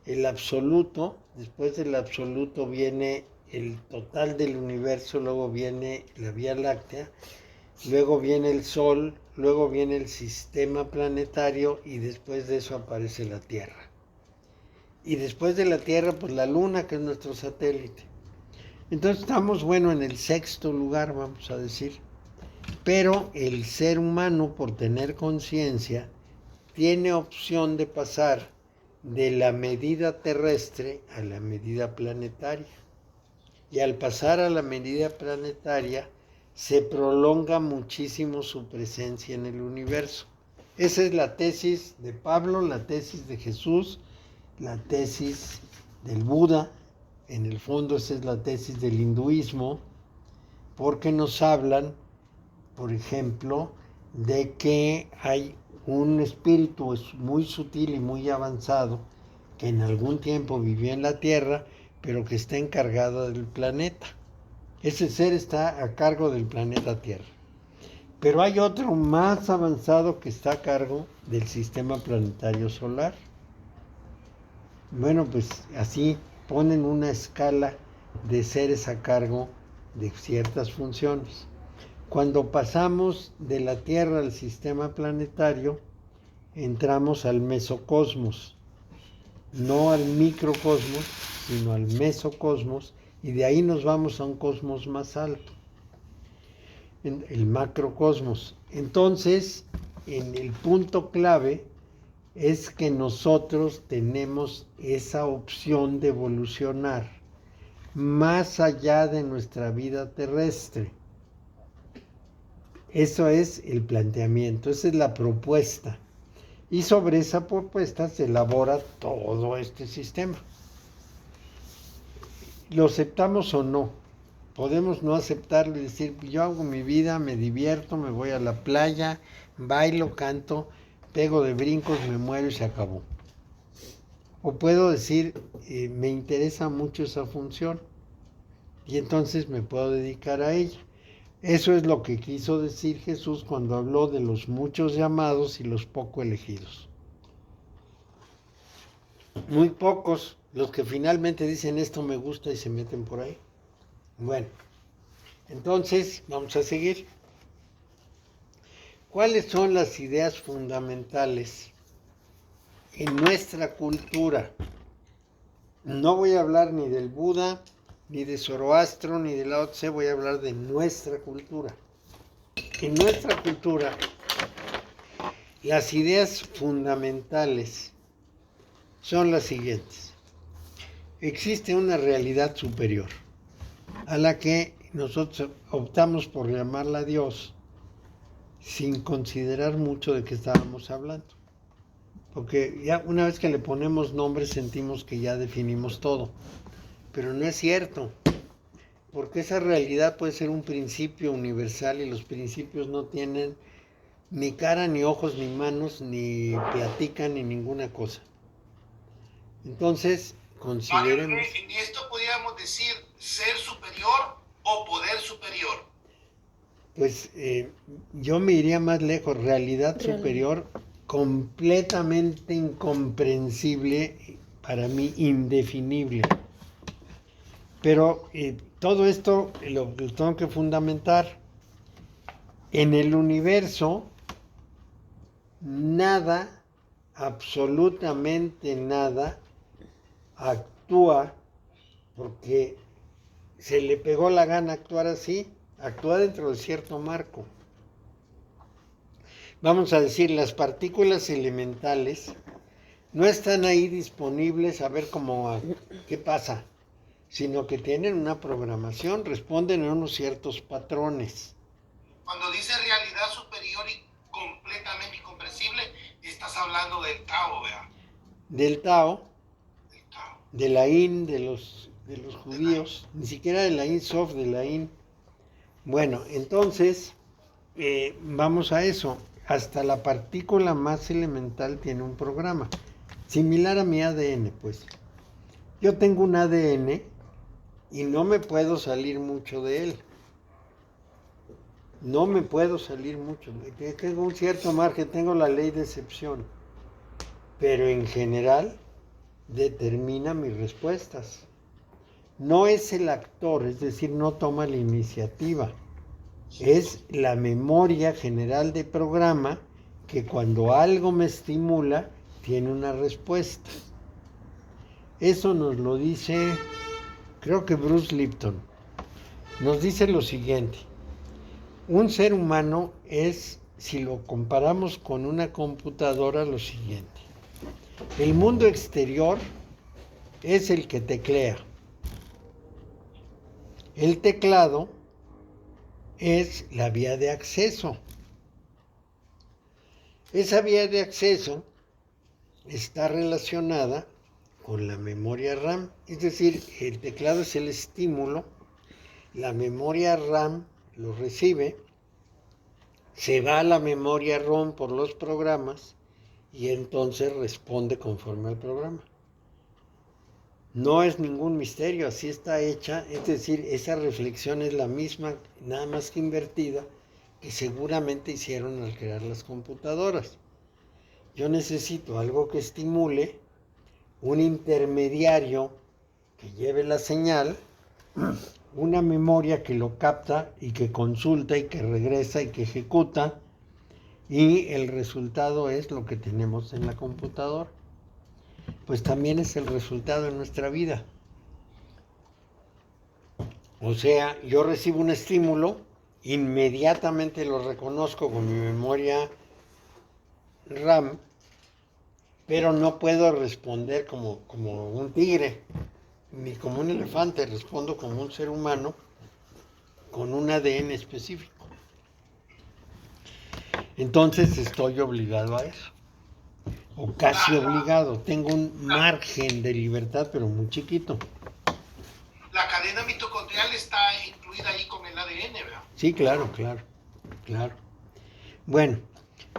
El absoluto, después del absoluto viene el total del universo, luego viene la Vía Láctea, luego viene el Sol, luego viene el sistema planetario y después de eso aparece la Tierra. Y después de la Tierra, pues la Luna, que es nuestro satélite. Entonces estamos, bueno, en el 6º lugar, vamos a decir. Pero el ser humano, por tener conciencia, tiene opción de pasar de la medida terrestre a la medida planetaria. Y al pasar a la medida planetaria, se prolonga muchísimo su presencia en el universo. Esa es la tesis de Pablo, la tesis de Jesús, la tesis del Buda. En el fondo esa es la tesis del hinduismo, porque nos hablan, por ejemplo, de que hay un espíritu muy sutil y muy avanzado que en algún tiempo vivió en la Tierra, pero que está encargado del planeta. Ese ser está a cargo del planeta Tierra. Pero hay otro más avanzado que está a cargo del sistema planetario solar. Bueno, pues así ponen una escala de seres a cargo de ciertas funciones. Cuando pasamos de la Tierra al sistema planetario, entramos al mesocosmos, no al microcosmos, sino al mesocosmos, y de ahí nos vamos a un cosmos más alto, el macrocosmos. Entonces, en el punto clave es que nosotros tenemos esa opción de evolucionar más allá de nuestra vida terrestre. Eso es el planteamiento, esa es la propuesta. Y sobre esa propuesta se elabora todo este sistema. ¿Lo aceptamos o no? Podemos no aceptarlo y decir, yo hago mi vida, me divierto, me voy a la playa, bailo, canto, pego de brincos, me muero y se acabó. O puedo decir, me interesa mucho esa función y entonces me puedo dedicar a ella. Eso es lo que quiso decir Jesús cuando habló de los muchos llamados y los poco elegidos. Muy pocos los que finalmente dicen esto me gusta y se meten por ahí. Bueno, entonces vamos a seguir. ¿Cuáles son las ideas fundamentales en nuestra cultura? No voy a hablar ni del Buda, ni de Zoroastro, ni de Lao Tse, voy a hablar de nuestra cultura. En nuestra cultura, las ideas fundamentales son las siguientes. Existe una realidad superior, a la que nosotros optamos por llamarla Dios, sin considerar mucho de qué estábamos hablando. Porque ya una vez que le ponemos nombre sentimos que ya definimos todo. Pero no es cierto, porque esa realidad puede ser un principio universal y los principios no tienen ni cara, ni ojos, ni manos, ni platican, ni ninguna cosa. Entonces, consideremos... En esto podríamos decir ser superior o poder superior. Pues yo me iría más lejos, realidad superior, completamente incomprensible, para mí indefinible. Pero todo esto lo tengo que fundamentar. En el universo nada, absolutamente nada, actúa porque se le pegó la gana actuar así, actúa dentro de cierto marco. Vamos a decir, las partículas elementales no están ahí disponibles a ver qué pasa, sino que tienen una programación, responden a unos ciertos patrones. Cuando dice realidad superior y completamente incomprensible, estás hablando del Tao, ¿verdad? Del Tao, Del Tao. de la In, de los judíos, ni siquiera de la In Sof, de la In. Bueno, entonces, vamos a eso. Hasta la partícula más elemental tiene un programa, similar a mi ADN, pues. Yo tengo un ADN y no me puedo salir mucho de él. No me puedo salir mucho. Tengo un cierto margen, tengo la ley de excepción. Pero en general determina mis respuestas. No es el actor, es decir, no toma la iniciativa. Es la memoria general de programa que cuando algo me estimula, tiene una respuesta. Eso nos lo dice, creo que Bruce Lipton. Nos dice lo siguiente. Un ser humano es, si lo comparamos con una computadora, lo siguiente. El mundo exterior es el que teclea. El teclado es la vía de acceso. Esa vía de acceso está relacionada con la memoria RAM. Es decir, el teclado es el estímulo, la memoria RAM lo recibe, se va a la memoria ROM por los programas y entonces responde conforme al programa. No es ningún misterio, así está hecha, es decir, esa reflexión es la misma, nada más que invertida, que seguramente hicieron al crear las computadoras. Yo necesito algo que estimule, un intermediario que lleve la señal, una memoria que lo capta y que consulta y que regresa y que ejecuta, y el resultado es lo que tenemos en la computadora. Pues también es el resultado de nuestra vida. O sea, yo recibo un estímulo, inmediatamente lo reconozco con mi memoria RAM, pero no puedo responder como un tigre, ni como un elefante, respondo como un ser humano con un ADN específico. Entonces estoy obligado a eso. O casi obligado. Tengo un margen de libertad, pero muy chiquito. La cadena mitocondrial está incluida ahí con el ADN, ¿verdad? Sí, claro. Bueno,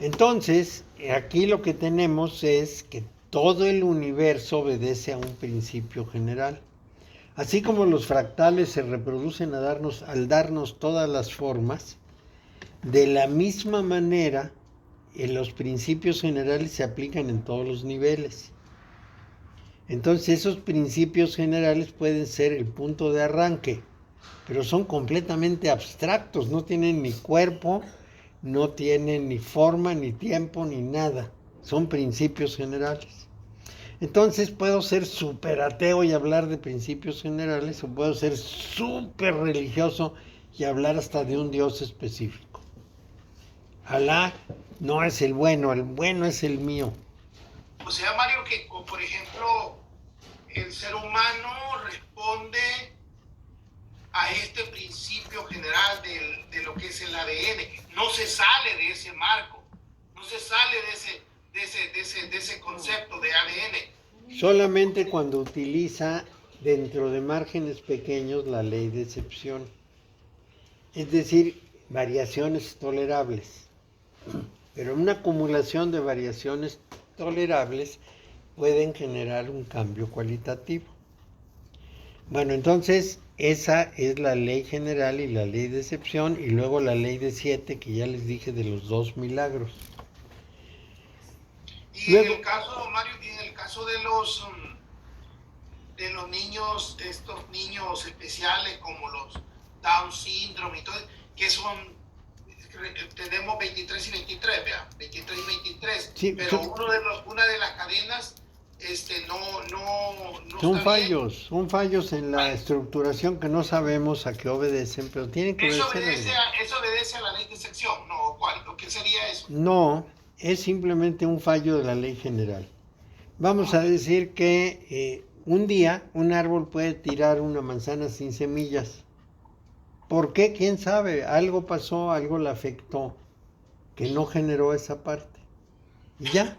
entonces, aquí lo que tenemos es que todo el universo obedece a un principio general. Así como los fractales se reproducen al darnos todas las formas, de la misma manera, los principios generales se aplican en todos los niveles. Entonces esos principios generales pueden ser el punto de arranque, pero son completamente abstractos, no tienen ni cuerpo, no tienen ni forma, ni tiempo, ni nada. Son principios generales. Entonces puedo ser súper ateo y hablar de principios generales, o puedo ser súper religioso y hablar hasta de un Dios específico. Alá no es el bueno es el mío. O sea, Mario, que por ejemplo, el ser humano responde a este principio general de lo que es el ADN. No se sale de ese marco, no se sale de ese concepto de ADN. Solamente cuando utiliza dentro de márgenes pequeños la ley de excepción. Es decir, variaciones tolerables. Pero una acumulación de variaciones tolerables pueden generar un cambio cualitativo. Bueno, entonces esa es la ley general y la ley de excepción, y luego la ley de 7 que ya les dije de los 2 milagros. Y luego, en el caso, Mario, en el caso de los niños, estos niños especiales como los Down Syndrome y todo, que son, tenemos 23 y 23, ¿vea? 23 y 23, Sí, pero una de las cadenas no son está bien. son fallos en la estructuración que no sabemos a qué obedecen, pero tienen que Eso obedecer obedece algo. eso obedece a la ley de sección, ¿no? ¿Cuál? ¿Qué sería eso? No, es simplemente un fallo de la ley general. Vamos a decir que un día un árbol puede tirar una manzana sin semillas. ¿Por qué? ¿Quién sabe? Algo pasó, algo le afectó, que no generó esa parte. Y ya.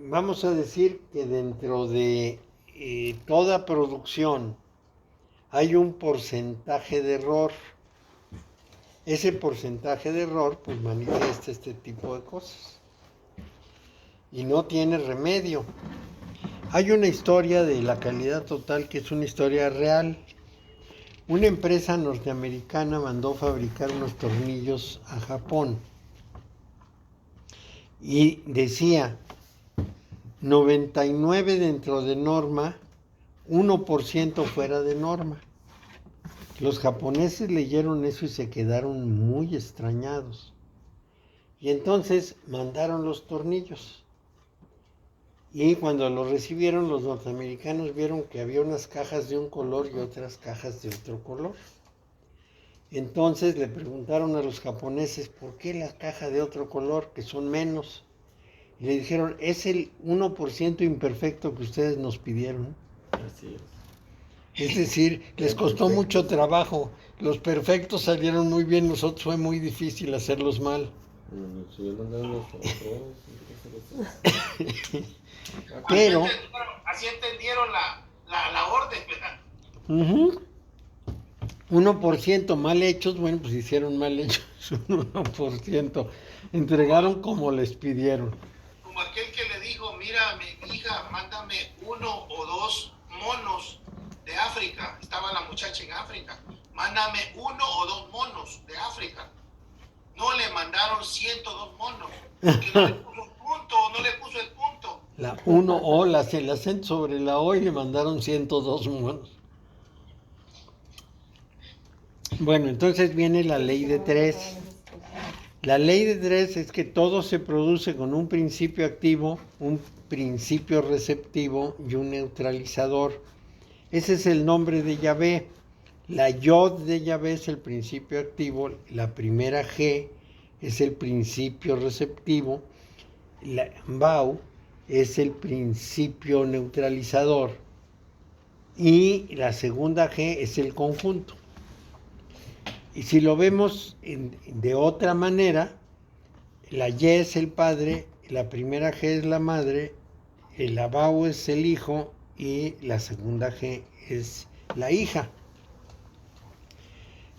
Vamos a decir que dentro de toda producción hay un porcentaje de error. Ese porcentaje de error pues manifiesta este tipo de cosas. Y no tiene remedio. Hay una historia de la calidad total que es una historia real. Una empresa norteamericana mandó fabricar unos tornillos a Japón y decía 99 dentro de norma, 1% fuera de norma. Los japoneses leyeron eso y se quedaron muy extrañados. Y entonces mandaron los tornillos. Y cuando los recibieron, los norteamericanos vieron que había unas cajas de un color y otras cajas de otro color. Entonces le preguntaron a los japoneses, ¿por qué la caja de otro color, que son menos? Y le dijeron, es el 1% imperfecto que ustedes nos pidieron. Así es. Es decir, les costó mucho trabajo. Los perfectos salieron muy bien, nosotros fue muy difícil hacerlos mal. Si yo mandaba los otros, Pero, Así entendieron la orden, ¿verdad? 1% mal hechos, bueno, pues hicieron mal hechos, un 1%. Entregaron como les pidieron. Como aquel que le dijo, mira, mi hija, mándame 1 o 2 monos de África. Estaba la muchacha en África. Mándame 1 o 2 monos de África. No le mandaron 102 monos. Porque no le puso un punto, no le puso el punto. La 1O, el acento sobre la O y le mandaron 102 monos. Bueno, entonces viene la ley de 3. La ley de 3 es que todo se produce con un principio activo, un principio receptivo y un neutralizador. Ese es el nombre de Yahvé. La Yod de Yahvé es el principio activo, la primera G es el principio receptivo, la Bau es el principio neutralizador y la segunda G es el conjunto. Y si lo vemos de otra manera, la Y es el padre, la primera G es la madre, el Abau es el hijo y la segunda G es la hija.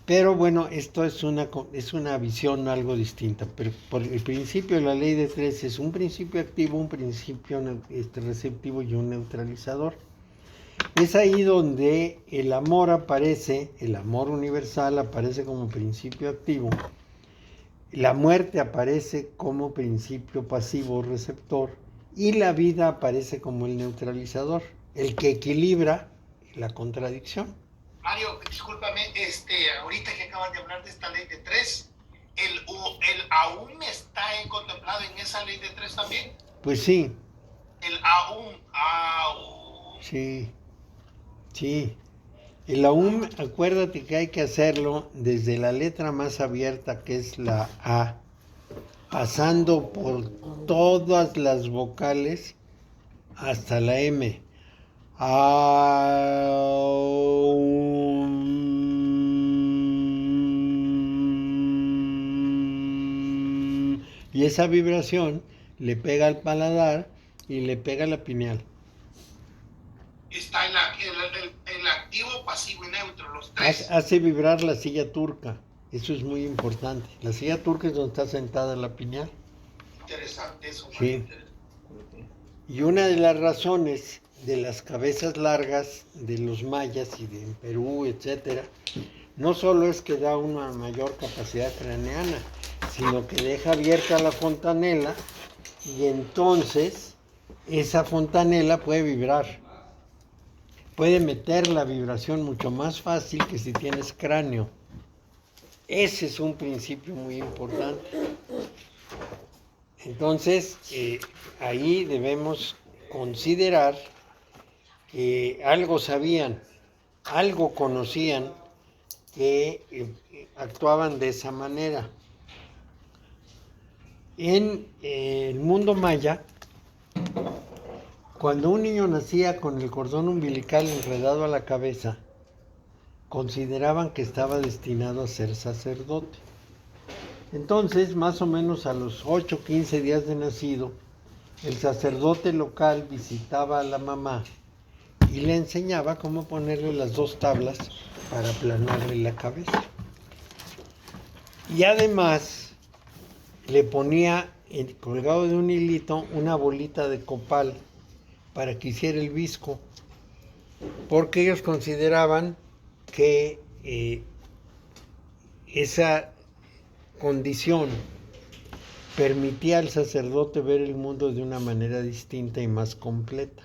Pero bueno, esto es una visión algo distinta. Pero por el principio de la ley de 3 es un principio activo, un principio receptivo y un neutralizador. Es ahí donde el amor aparece, el amor universal aparece como principio activo, la muerte aparece como principio pasivo receptor y la vida aparece como el neutralizador, el que equilibra la contradicción. Mario, discúlpame, ahorita que acabas de hablar de esta ley de 3, ¿el aún está contemplado en esa ley de 3 también? Pues sí. El aún. Sí. Sí, el aún, acuérdate que hay que hacerlo desde la letra más abierta, que es la A, pasando por todas las vocales hasta la M. Aún. Y esa vibración le pega al paladar y le pega a la pineal. Está el activo, pasivo y neutro, los tres. Hace vibrar la silla turca, eso es muy importante. La silla turca es donde está sentada la pineal. Interesante eso. Sí. Interesante. Y una de las razones de las cabezas largas de los mayas y de Perú, etcétera, no solo es que da una mayor capacidad craneana, sino que deja abierta la fontanela y entonces esa fontanela puede vibrar. Puede meter la vibración mucho más fácil que si tienes cráneo. Ese es un principio muy importante. Entonces, ahí debemos considerar que algo sabían, algo conocían, que actuaban de esa manera. En el mundo maya, cuando un niño nacía con el cordón umbilical enredado a la cabeza, consideraban que estaba destinado a ser sacerdote. Entonces, más o menos a los 8 o 15 días de nacido, el sacerdote local visitaba a la mamá y le enseñaba cómo ponerle las 2 tablas para aplanarle la cabeza. Y además le ponía colgado de un hilito una bolita de copal para que hiciera el visco, porque ellos consideraban que esa condición permitía al sacerdote ver el mundo de una manera distinta y más completa.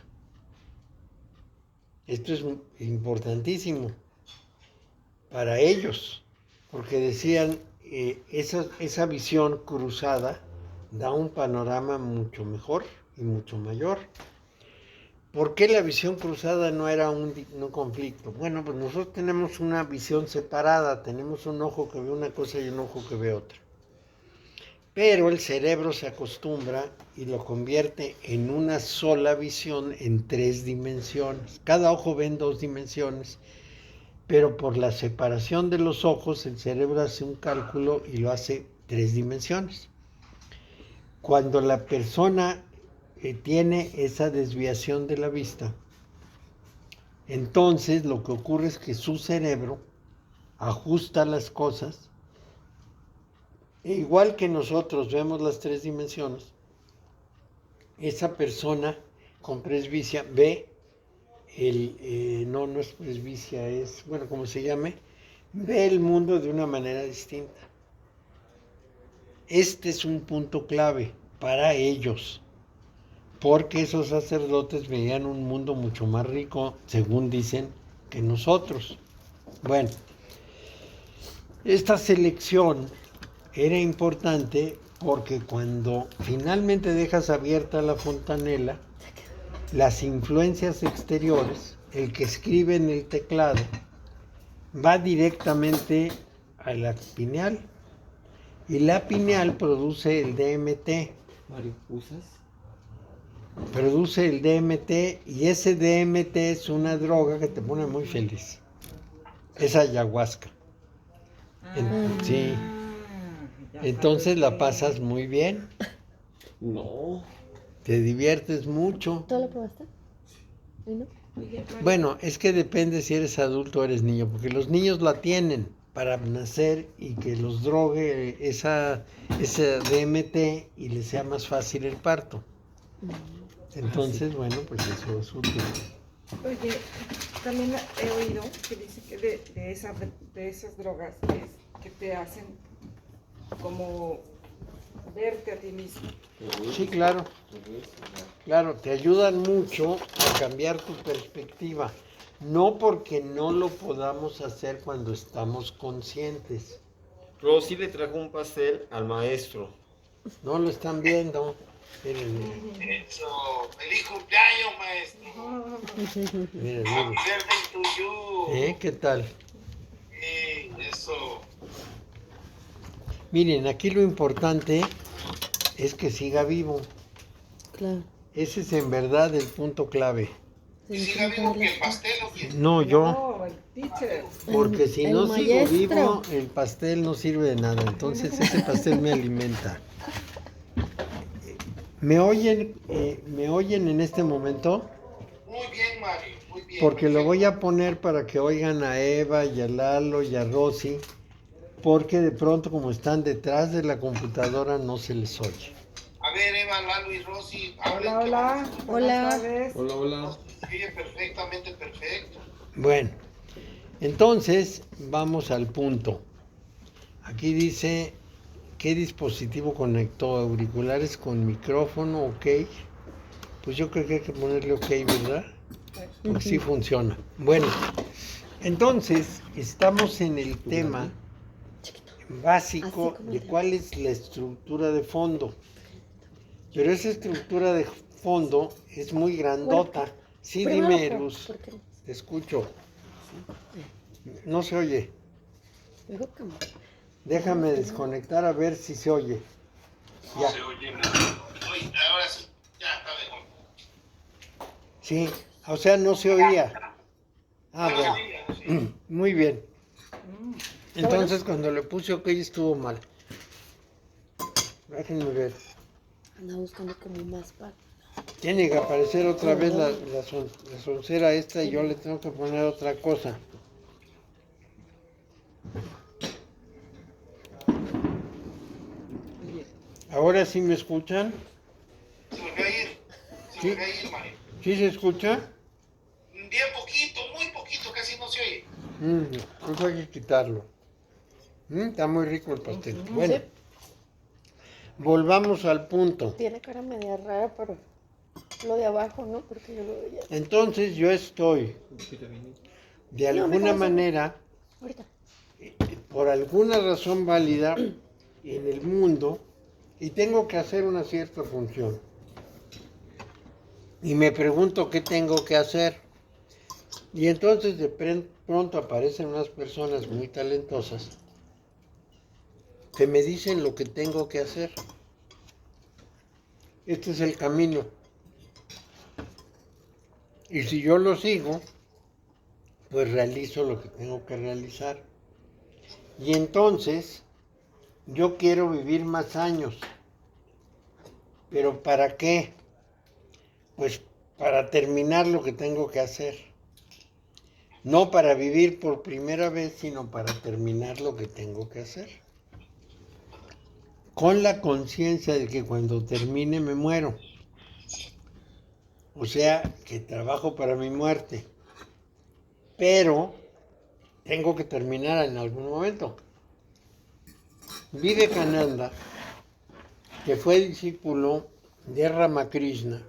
Esto es importantísimo para ellos, porque decían, esa visión cruzada da un panorama mucho mejor y mucho mayor. ¿Por qué la visión cruzada no era un conflicto? Bueno, pues nosotros tenemos una visión separada, tenemos un ojo que ve una cosa y un ojo que ve otra. Pero el cerebro se acostumbra y lo convierte en una sola visión en 3 dimensiones. Cada ojo ve en 2 dimensiones, pero por la separación de los ojos el cerebro hace un cálculo y lo hace 3 dimensiones. Cuando la persona tiene esa desviación de la vista, entonces lo que ocurre es que su cerebro ajusta las cosas. Igual que nosotros vemos las 3 dimensiones, esa persona con presbicia ve no es presbicia, es, bueno, como se llame, ve el mundo de una manera distinta. Este es un punto clave para ellos, porque esos sacerdotes veían un mundo mucho más rico, según dicen, que nosotros. Bueno, esta selección era importante porque cuando finalmente dejas abierta la fontanela, las influencias exteriores, el que escribe en el teclado, va directamente a la pineal y la pineal produce el DMT. Mario, ¿usas? Produce el DMT y ese DMT es una droga que te pone muy feliz. Es ayahuasca. Sí. Entonces la pasas muy bien, No. te diviertes mucho. ¿Tú lo probaste? ¿Y no? Bueno, es que depende si eres adulto o eres niño, porque los niños la tienen para nacer y que los drogue esa DMT y les sea más fácil el parto. Entonces, bueno, pues eso es útil. Oye, también he oído que dice que de esas drogas es que te hacen como verte a ti mismo. Sí, claro. Claro, te ayudan mucho a cambiar tu perspectiva. No porque no lo podamos hacer cuando estamos conscientes. Rosy le trajo un pastel al maestro. No lo están viendo. Miren, Eso, feliz cumpleaños, maestro. miren. Happy birthday to you. ¿Qué tal? Eso. Miren, aquí lo importante es que siga vivo. Claro. Ese es en verdad el punto clave. ¿Y siga vivo que el pastel o quién? No yo, No, el teacher. porque si el no sigo maestro. vivo, el pastel no sirve de nada. Entonces ese pastel me alimenta. ¿Me oyen en este momento? Muy bien, Mario, muy bien. Porque lo perfecto. voy a poner para que oigan a Eva y a Lalo y a Rosy, porque de pronto como están detrás de la computadora no se les oye. A ver, Eva, Lalo y Rosy, hablen. Hola, hola. Hola. Buenas tardes. Hola, hola. Se oye perfectamente perfecto. Bueno, entonces vamos al punto. Aquí dice, ¿qué dispositivo conectó? Auriculares con micrófono, ok. Pues yo creo que hay que ponerle ok, ¿verdad? Porque sí funciona. Bueno, entonces estamos en el tema básico Así como de la- cuál es la estructura de fondo. Pero esa estructura de fondo es muy grandota. Sí, Primero, dime, ¿por Luz, qué no? te escucho. No se oye. Luego, ¿cómo? Déjame desconectar a ver si se oye. Ya. Se oye. Oye, ahora sí, ya está mejor. Sí, o sea, no se oía. Ah, No bueno. se oía, no se oía. Muy bien. Mm. Entonces, cuando le puse OK estuvo mal. Déjenme ver. Anda buscando como más para. Tiene que aparecer otra vez la soncera esta y yo le tengo que poner otra cosa. Oye, ¿Ahora sí me escuchan? Se volvió a ir. Se Sí. volvió a ir, Mario. ¿Sí se escucha? Bien poquito, muy poquito, casi no se oye. Pues hay que quitarlo. Está muy rico el pastel. Bueno, Sí. volvamos al punto. Tiene cara media rara, pero lo de abajo, ¿no? Porque yo lo veía. Entonces yo estoy, de No, alguna mejor manera, Ahorita. por alguna razón válida en el mundo y tengo que hacer una cierta función. Y me pregunto qué tengo que hacer. Y entonces de pronto aparecen unas personas muy talentosas que me dicen lo que tengo que hacer. Este es el camino. Y si yo lo sigo, pues realizo lo que tengo que realizar. Y entonces, yo quiero vivir más años. ¿Pero para qué? Pues para terminar lo que tengo que hacer. No para vivir por primera vez, sino para terminar lo que tengo que hacer. Con la conciencia de que cuando termine me muero. O sea, que trabajo para mi muerte. Pero tengo que terminar en algún momento. Vivekananda, que fue discípulo de Ramakrishna,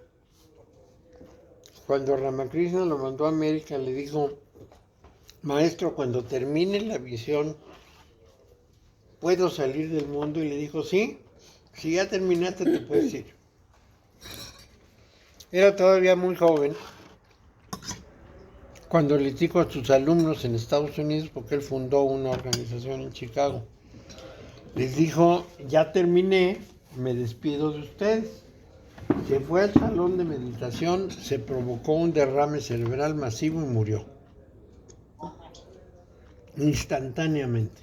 cuando Ramakrishna lo mandó a América, le dijo: maestro, cuando termine la visión, ¿puedo salir del mundo? Y le dijo: sí, si ya terminaste te puedes ir. Era todavía muy joven cuando les dijo a sus alumnos en Estados Unidos, porque él fundó una organización en Chicago, les dijo: ya terminé, me despido de ustedes. Se fue al salón de meditación, se provocó un derrame cerebral masivo y murió. Instantáneamente.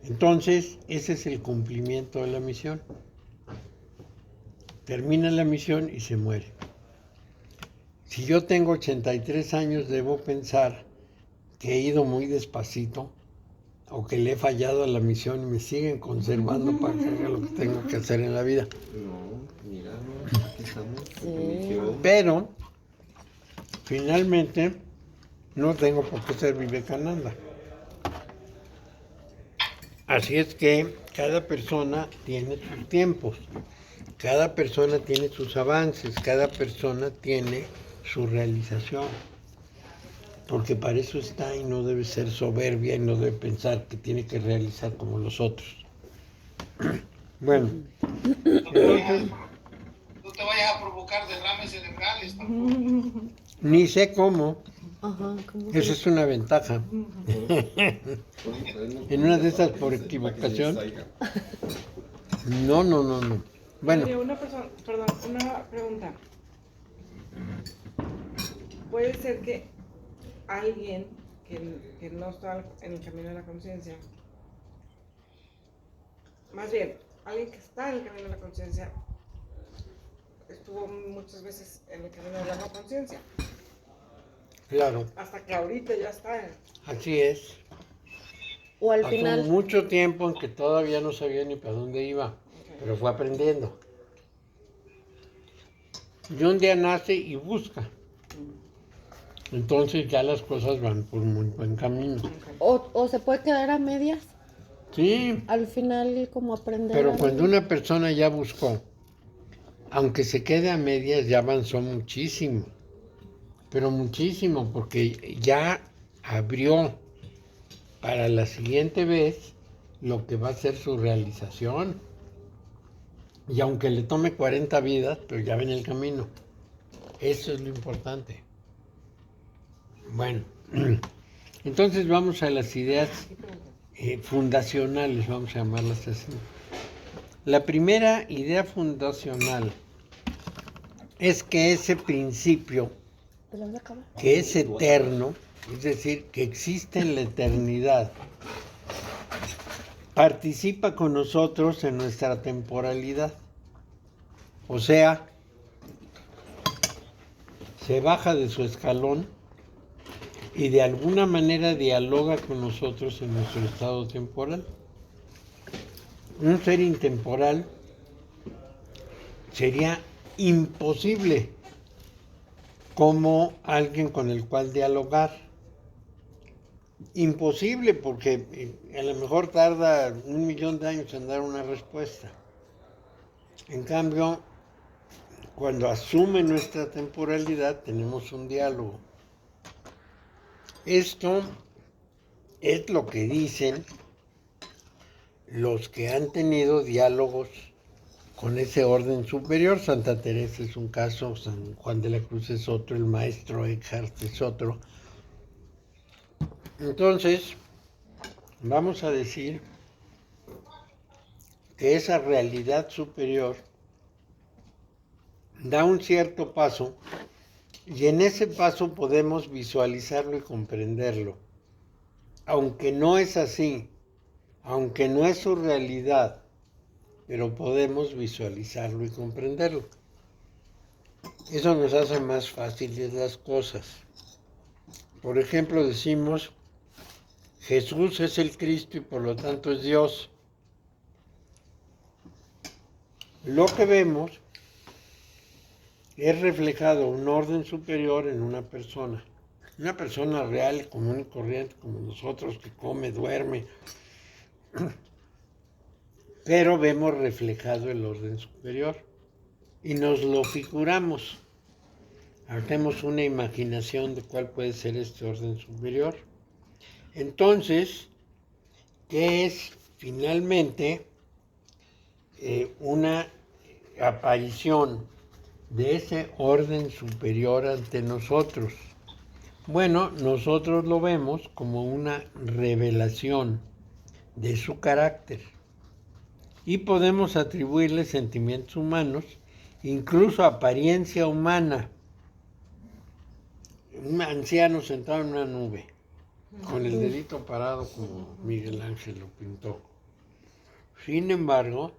Entonces, ese es el cumplimiento de la misión. Termina la misión y se muere. Si yo tengo 83 años, debo pensar que he ido muy despacito o que le he fallado a la misión y me siguen conservando para que haga lo que tengo que hacer en la vida. No, mira, aquí estamos. Sí. Pero, finalmente, no tengo por qué ser Vivekananda. Así es que cada persona tiene sus tiempos, cada persona tiene sus avances, cada persona tiene su realización. Porque para eso está y no debe ser soberbia y no debe pensar que tiene que realizar como los otros. Bueno, entonces No te vayas a provocar derrames cerebrales tampoco. ni sé cómo, Ajá, como esa es una ventaja. En una de esas por equivocación. No. Bueno, Oye, una pregunta. Puede ser que alguien que no está en el camino de la conciencia, más bien, alguien que está en el camino de la conciencia, estuvo muchas veces en el camino de la no conciencia, claro, hasta que ahorita ya está. así es. O al Pasó final. mucho tiempo en que todavía no sabía ni para dónde iba, pero fue aprendiendo. Y un día nace y busca. Entonces ya las cosas van por muy buen camino. O se puede quedar a medias. Sí, Al final, como aprender. pero algo. cuando una persona ya buscó, aunque se quede a medias, ya avanzó muchísimo. Pero muchísimo, porque ya abrió para la siguiente vez lo que va a ser su realización. Y aunque le tome 40 vidas, pero ya ven el camino. Eso es lo importante. Bueno, entonces vamos a las ideas fundacionales, vamos a llamarlas así. La primera idea fundacional es que ese principio, que es eterno, es decir, que existe en la eternidad, participa con nosotros en nuestra temporalidad. O sea, se baja de su escalón y de alguna manera dialoga con nosotros en nuestro estado temporal. Un ser intemporal sería imposible como alguien con el cual dialogar. Imposible porque a lo mejor tarda 1.000.000 de años en dar una respuesta. En cambio, cuando asume nuestra temporalidad, tenemos un diálogo. Esto es lo que dicen los que han tenido diálogos con ese orden superior. Santa Teresa es un caso, San Juan de la Cruz es otro, el maestro Eckhart es otro. Entonces, vamos a decir que esa realidad superior da un cierto paso y en ese paso podemos visualizarlo y comprenderlo. Aunque no es así, aunque no es su realidad, pero podemos visualizarlo y comprenderlo. Eso nos hace más fáciles las cosas. Por ejemplo, decimos, Jesús es el Cristo y por lo tanto es Dios. Lo que vemos es reflejado un orden superior en una persona real, común y corriente como nosotros, que come, duerme, pero vemos reflejado el orden superior y nos lo figuramos. Hacemos una imaginación de cuál puede ser este orden superior. Entonces, ¿qué es finalmente una aparición de ese orden superior ante nosotros? Bueno, nosotros lo vemos como una revelación de su carácter y podemos atribuirle sentimientos humanos, incluso apariencia humana. Un anciano sentado en una nube, con el dedito parado como Miguel Ángel lo pintó. Sin embargo,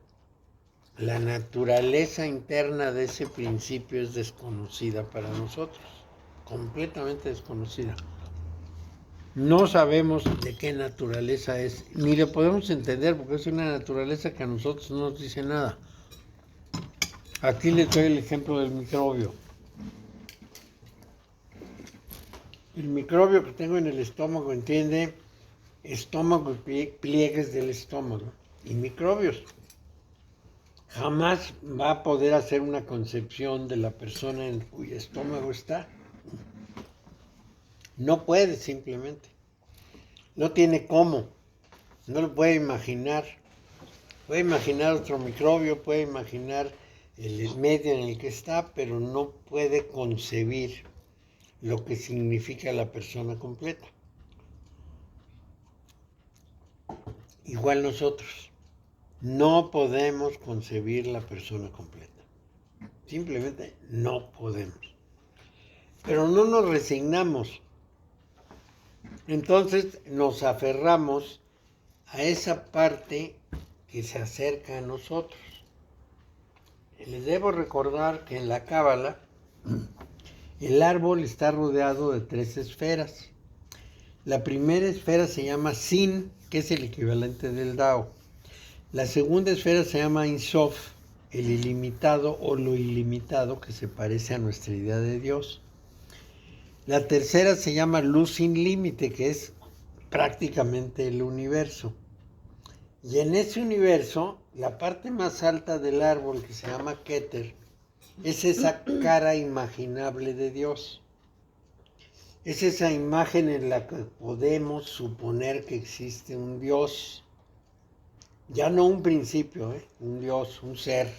la naturaleza interna de ese principio es desconocida para nosotros, completamente desconocida. No sabemos de qué naturaleza es, ni le podemos entender porque es una naturaleza que a nosotros no nos dice nada. Aquí les doy el ejemplo del microbio. El microbio que tengo en el estómago entiende estómago y pliegues del estómago y microbios. Jamás va a poder hacer una concepción de la persona en cuyo estómago está. No puede simplemente. No tiene cómo. No lo puede imaginar. Puede imaginar otro microbio, puede imaginar el medio en el que está, pero no puede concebir lo que significa la persona completa. Igual nosotros. No podemos concebir la persona completa. Simplemente no podemos. Pero no nos resignamos. Entonces nos aferramos a esa parte que se acerca a nosotros. Les debo recordar que en la Cábala el árbol está rodeado de 3 esferas. La primera esfera se llama Sin, que es el equivalente del Dao. La segunda esfera se llama Ein Sof, el ilimitado o lo ilimitado, que se parece a nuestra idea de Dios. La tercera se llama Luz sin límite, que es prácticamente el universo. Y en ese universo, la parte más alta del árbol, que se llama Keter, es esa cara imaginable de Dios. Es esa imagen en la que podemos suponer que existe un Dios. Ya no un principio, un Dios, un ser,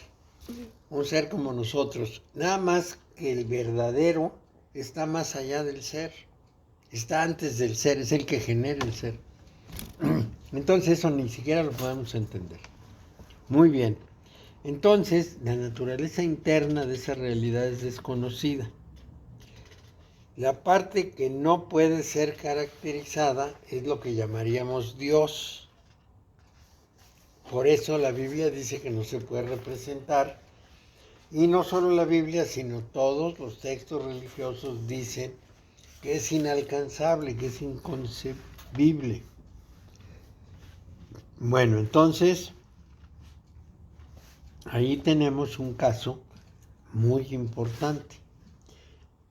un ser como nosotros, nada más que el verdadero está más allá del ser, está antes del ser, es el que genera el ser. Entonces eso ni siquiera lo podemos entender. Muy bien, entonces la naturaleza interna de esa realidad es desconocida. La parte que no puede ser caracterizada es lo que llamaríamos Dios. Por eso la Biblia dice que no se puede representar. Y no solo la Biblia, sino todos los textos religiosos dicen que es inalcanzable, que es inconcebible. Bueno, entonces, ahí tenemos un caso muy importante,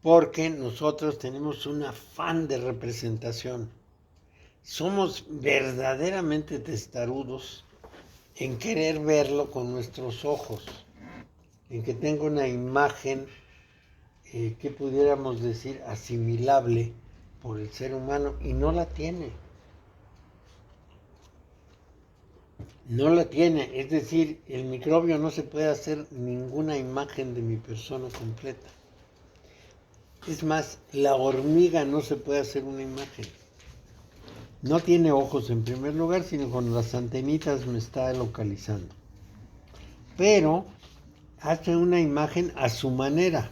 porque nosotros tenemos un afán de representación. Somos verdaderamente testarudos en querer verlo con nuestros ojos, en que tenga una imagen que pudiéramos decir asimilable por el ser humano, y no la tiene. No la tiene, es decir, el microbio no se puede hacer ninguna imagen de mi persona completa. Es más, la hormiga no se puede hacer una imagen. No tiene ojos en primer lugar, sino con las antenitas me está localizando. Pero hace una imagen a su manera,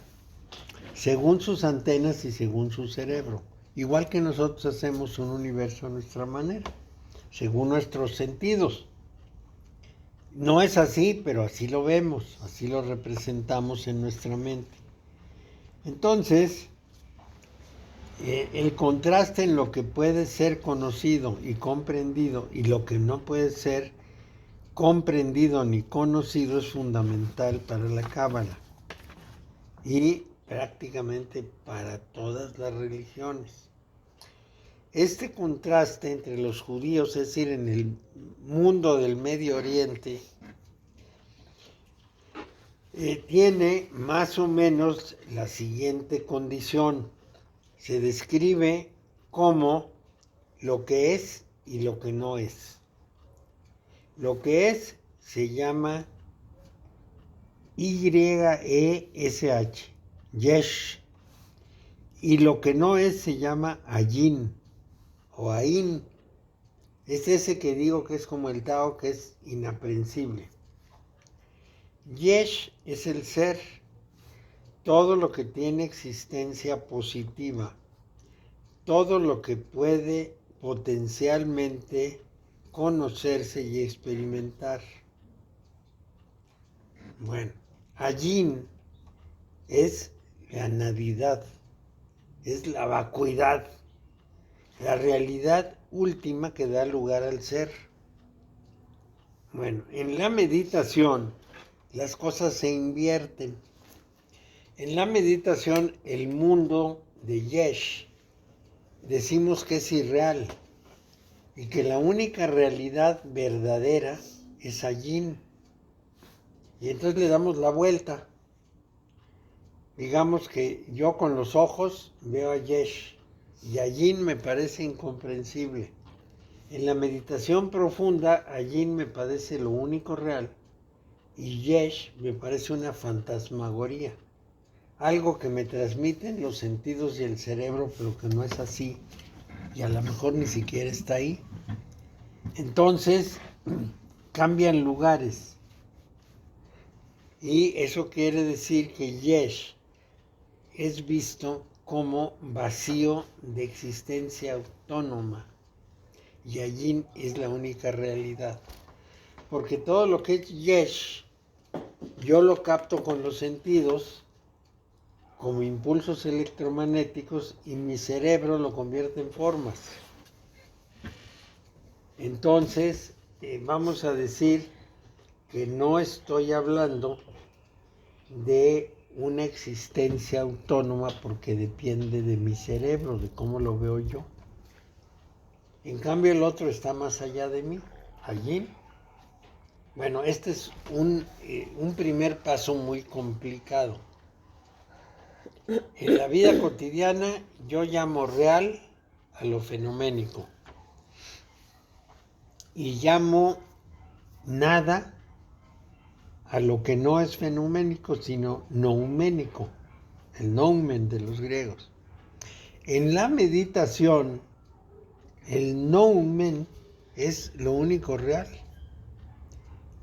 según sus antenas y según su cerebro. Igual que nosotros hacemos un universo a nuestra manera, según nuestros sentidos. No es así, pero así lo vemos, así lo representamos en nuestra mente. Entonces, el contraste en lo que puede ser conocido y comprendido y lo que no puede ser comprendido ni conocido es fundamental para la Cábala y prácticamente para todas las religiones. Este contraste entre los judíos, es decir, en el mundo del Medio Oriente, tiene más o menos la siguiente condición. Se describe como lo que es y lo que no es. Lo que es se llama Y-E-S-H, Yesh, y lo que no es se llama Ayin o Ain. Es ese que digo que es como el Tao, que es inaprensible. Yesh es el ser, todo lo que tiene existencia positiva, todo lo que puede potencialmente conocerse y experimentar. Bueno, Ayin es la nadidad, es la vacuidad, la realidad última que da lugar al ser. Bueno, en la meditación las cosas se invierten. En la meditación el mundo de Yesh decimos que es irreal y que la única realidad verdadera es Ayin. Y entonces le damos la vuelta. Digamos que yo con los ojos veo a Yesh y Ayin me parece incomprensible. En la meditación profunda, Ayin me parece lo único real y Yesh me parece una fantasmagoría. Algo que me transmiten los sentidos y el cerebro, pero que no es así. Y a lo mejor ni siquiera está ahí. Entonces, cambian lugares. Y eso quiere decir que Yesh es visto como vacío de existencia autónoma. Y allí es la única realidad. Porque todo lo que es Yesh, yo lo capto con los sentidos como impulsos electromagnéticos y mi cerebro lo convierte en formas. Entonces, vamos a decir que no estoy hablando de una existencia autónoma porque depende de mi cerebro, de cómo lo veo yo. En cambio, el otro está más allá de mí, allí. Bueno, este es un primer paso muy complicado. En la vida cotidiana yo llamo real a lo fenoménico y llamo nada a lo que no es fenoménico, sino nouménico, el noumen de los griegos. En la meditación, el noumen es lo único real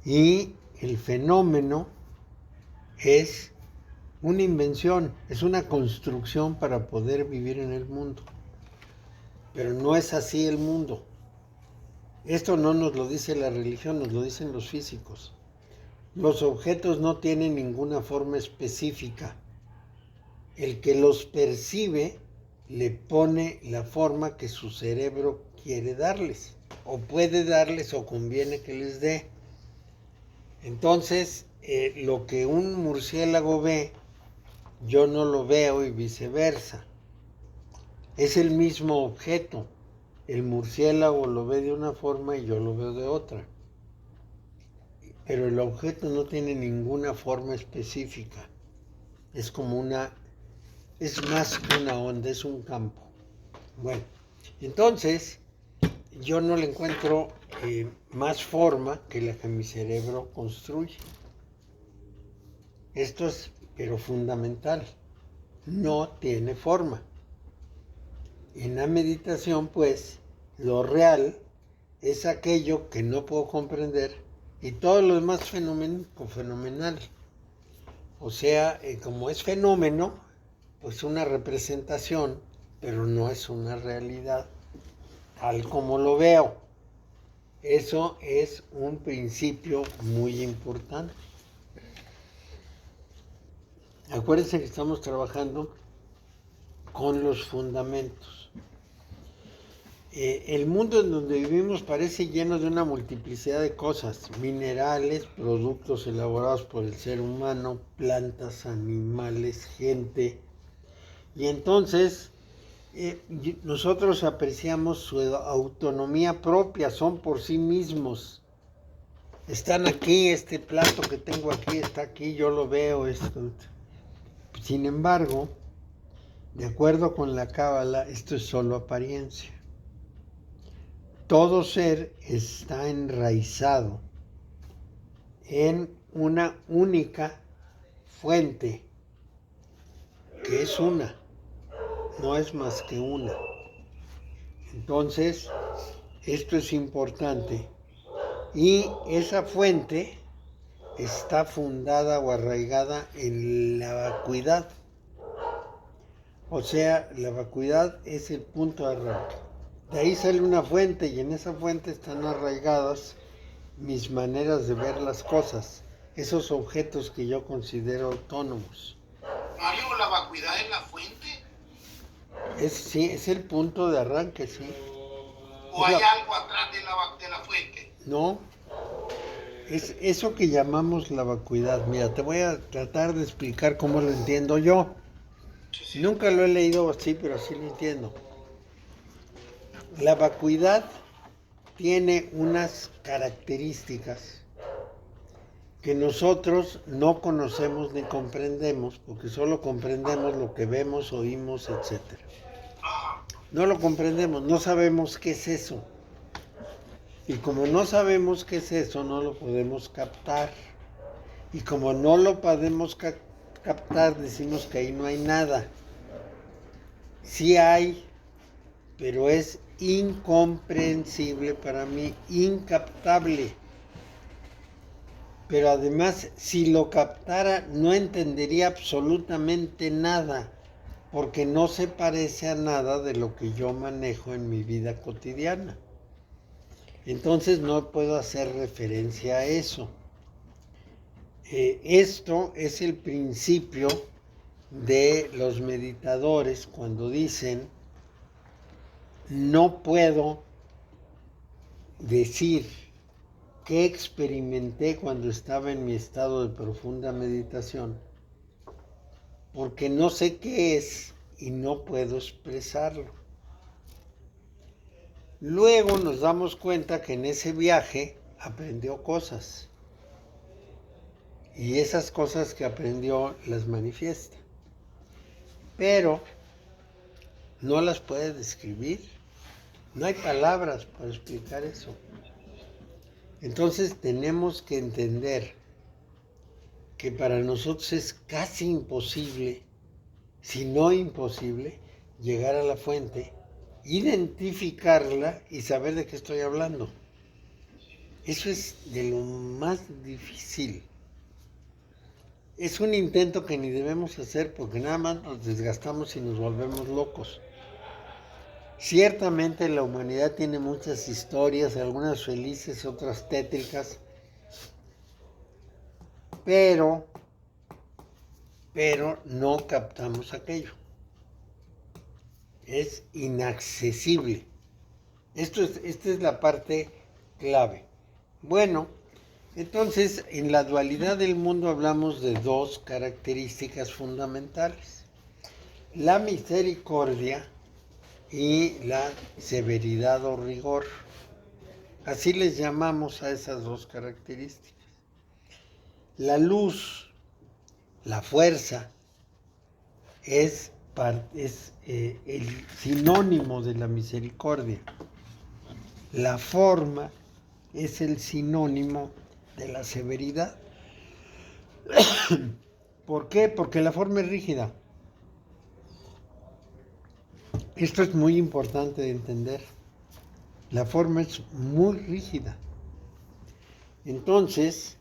y el fenómeno es una invención, es una construcción para poder vivir en el mundo. Pero no es así el mundo. Esto no nos lo dice la religión, nos lo dicen los físicos. Los objetos no tienen ninguna forma específica. El que los percibe le pone la forma que su cerebro quiere darles, o puede darles, o conviene que les dé. Entonces, lo que un murciélago ve, yo no lo veo y viceversa. Es el mismo objeto. El murciélago lo ve de una forma y yo lo veo de otra. Pero el objeto no tiene ninguna forma específica. Es como es más que una onda, es un campo. Bueno, entonces yo no le encuentro más forma que la que mi cerebro construye. Esto es, pero fundamental, no tiene forma. En la meditación, pues, lo real es aquello que no puedo comprender y todo lo demás fenomenal. O sea, como es fenómeno, pues una representación, pero no es una realidad, tal como lo veo. Eso es un principio muy importante. Acuérdense que estamos trabajando con los fundamentos. El mundo en donde vivimos parece lleno de una multiplicidad de cosas, minerales, productos elaborados por el ser humano, plantas, animales, gente. Y entonces nosotros apreciamos su autonomía propia, son por sí mismos. Están aquí, este plato que tengo aquí está aquí, yo lo veo, esto. Sin embargo, de acuerdo con la Cábala, esto es solo apariencia. Todo ser está enraizado en una única fuente, que es una, no es más que una. Entonces, esto es importante. Y esa fuente está fundada o arraigada en la vacuidad. O sea, la vacuidad es el punto de arranque. De ahí sale una fuente y en esa fuente están arraigadas mis maneras de ver las cosas, esos objetos que yo considero autónomos. Mario, ¿la vacuidad es la fuente? Sí, es el punto de arranque, sí. ¿O hay algo atrás de la fuente? No, es eso que llamamos la vacuidad. Mira, te voy a tratar de explicar cómo lo entiendo yo. Sí. Nunca lo he leído así, pero así lo entiendo. La vacuidad tiene unas características que nosotros no conocemos ni comprendemos, porque solo comprendemos lo que vemos, oímos, etc. No lo comprendemos, no sabemos qué es eso. Y como no sabemos qué es eso, no lo podemos captar. Y como no lo podemos captar, decimos que ahí no hay nada. Sí hay, pero es incomprensible para mí, incaptable. Pero además, si lo captara, no entendería absolutamente nada, porque no se parece a nada de lo que yo manejo en mi vida cotidiana. Entonces no puedo hacer referencia a eso. Esto es el principio de los meditadores cuando dicen: no puedo decir qué experimenté cuando estaba en mi estado de profunda meditación, porque no sé qué es y no puedo expresarlo. Luego nos damos cuenta que en ese viaje aprendió cosas, y esas cosas que aprendió las manifiesta, pero no las puede describir. No hay palabras para explicar eso. Entonces tenemos que entender que para nosotros es casi imposible, si no imposible, llegar a la fuente, identificarla y saber de qué estoy hablando. Eso es de lo más difícil. Es un intento que ni debemos hacer porque nada más nos desgastamos y nos volvemos locos. Ciertamente la humanidad tiene muchas historias, algunas felices, otras tétricas, pero no captamos aquello. Es inaccesible. Esta es la parte clave. Bueno, entonces en la dualidad del mundo hablamos de dos características fundamentales: la misericordia y la severidad o rigor. Así les llamamos a esas dos características. La luz, la fuerza, es el sinónimo de la misericordia. La forma es el sinónimo de la severidad. ¿Por qué? Porque la forma es rígida. Esto es muy importante de entender. La forma es muy rígida. Entonces,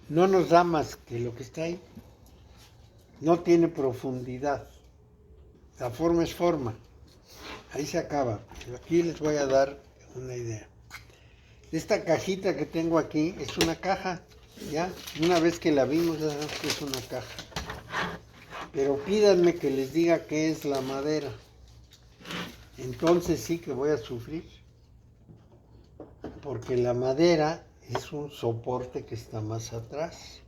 no nos da más que lo que está ahí. No tiene profundidad. La forma es forma. Ahí se acaba. Aquí les voy a dar una idea. Esta cajita que tengo aquí es una caja. ¿Ya? Una vez que la vimos, ya sabemos que es una caja. Pero pídanme que les diga qué es la madera. Entonces sí que voy a sufrir. Porque la madera es un soporte que está más atrás.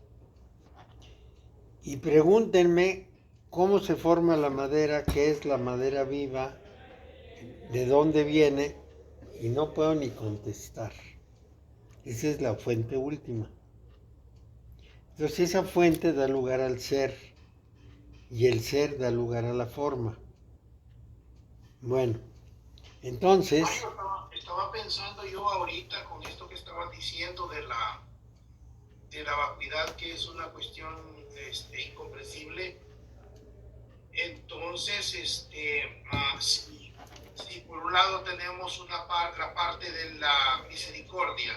Y pregúntenme cómo se forma la madera, qué es la madera viva, de dónde viene, y no puedo ni contestar. Esa es la fuente última. Entonces esa fuente da lugar al ser, y el ser da lugar a la forma. Bueno, entonces... Estaba pensando yo ahorita con esto que estabas diciendo de la vacuidad, que es una cuestión incomprensible. Entonces, si por un lado tenemos la parte de la misericordia,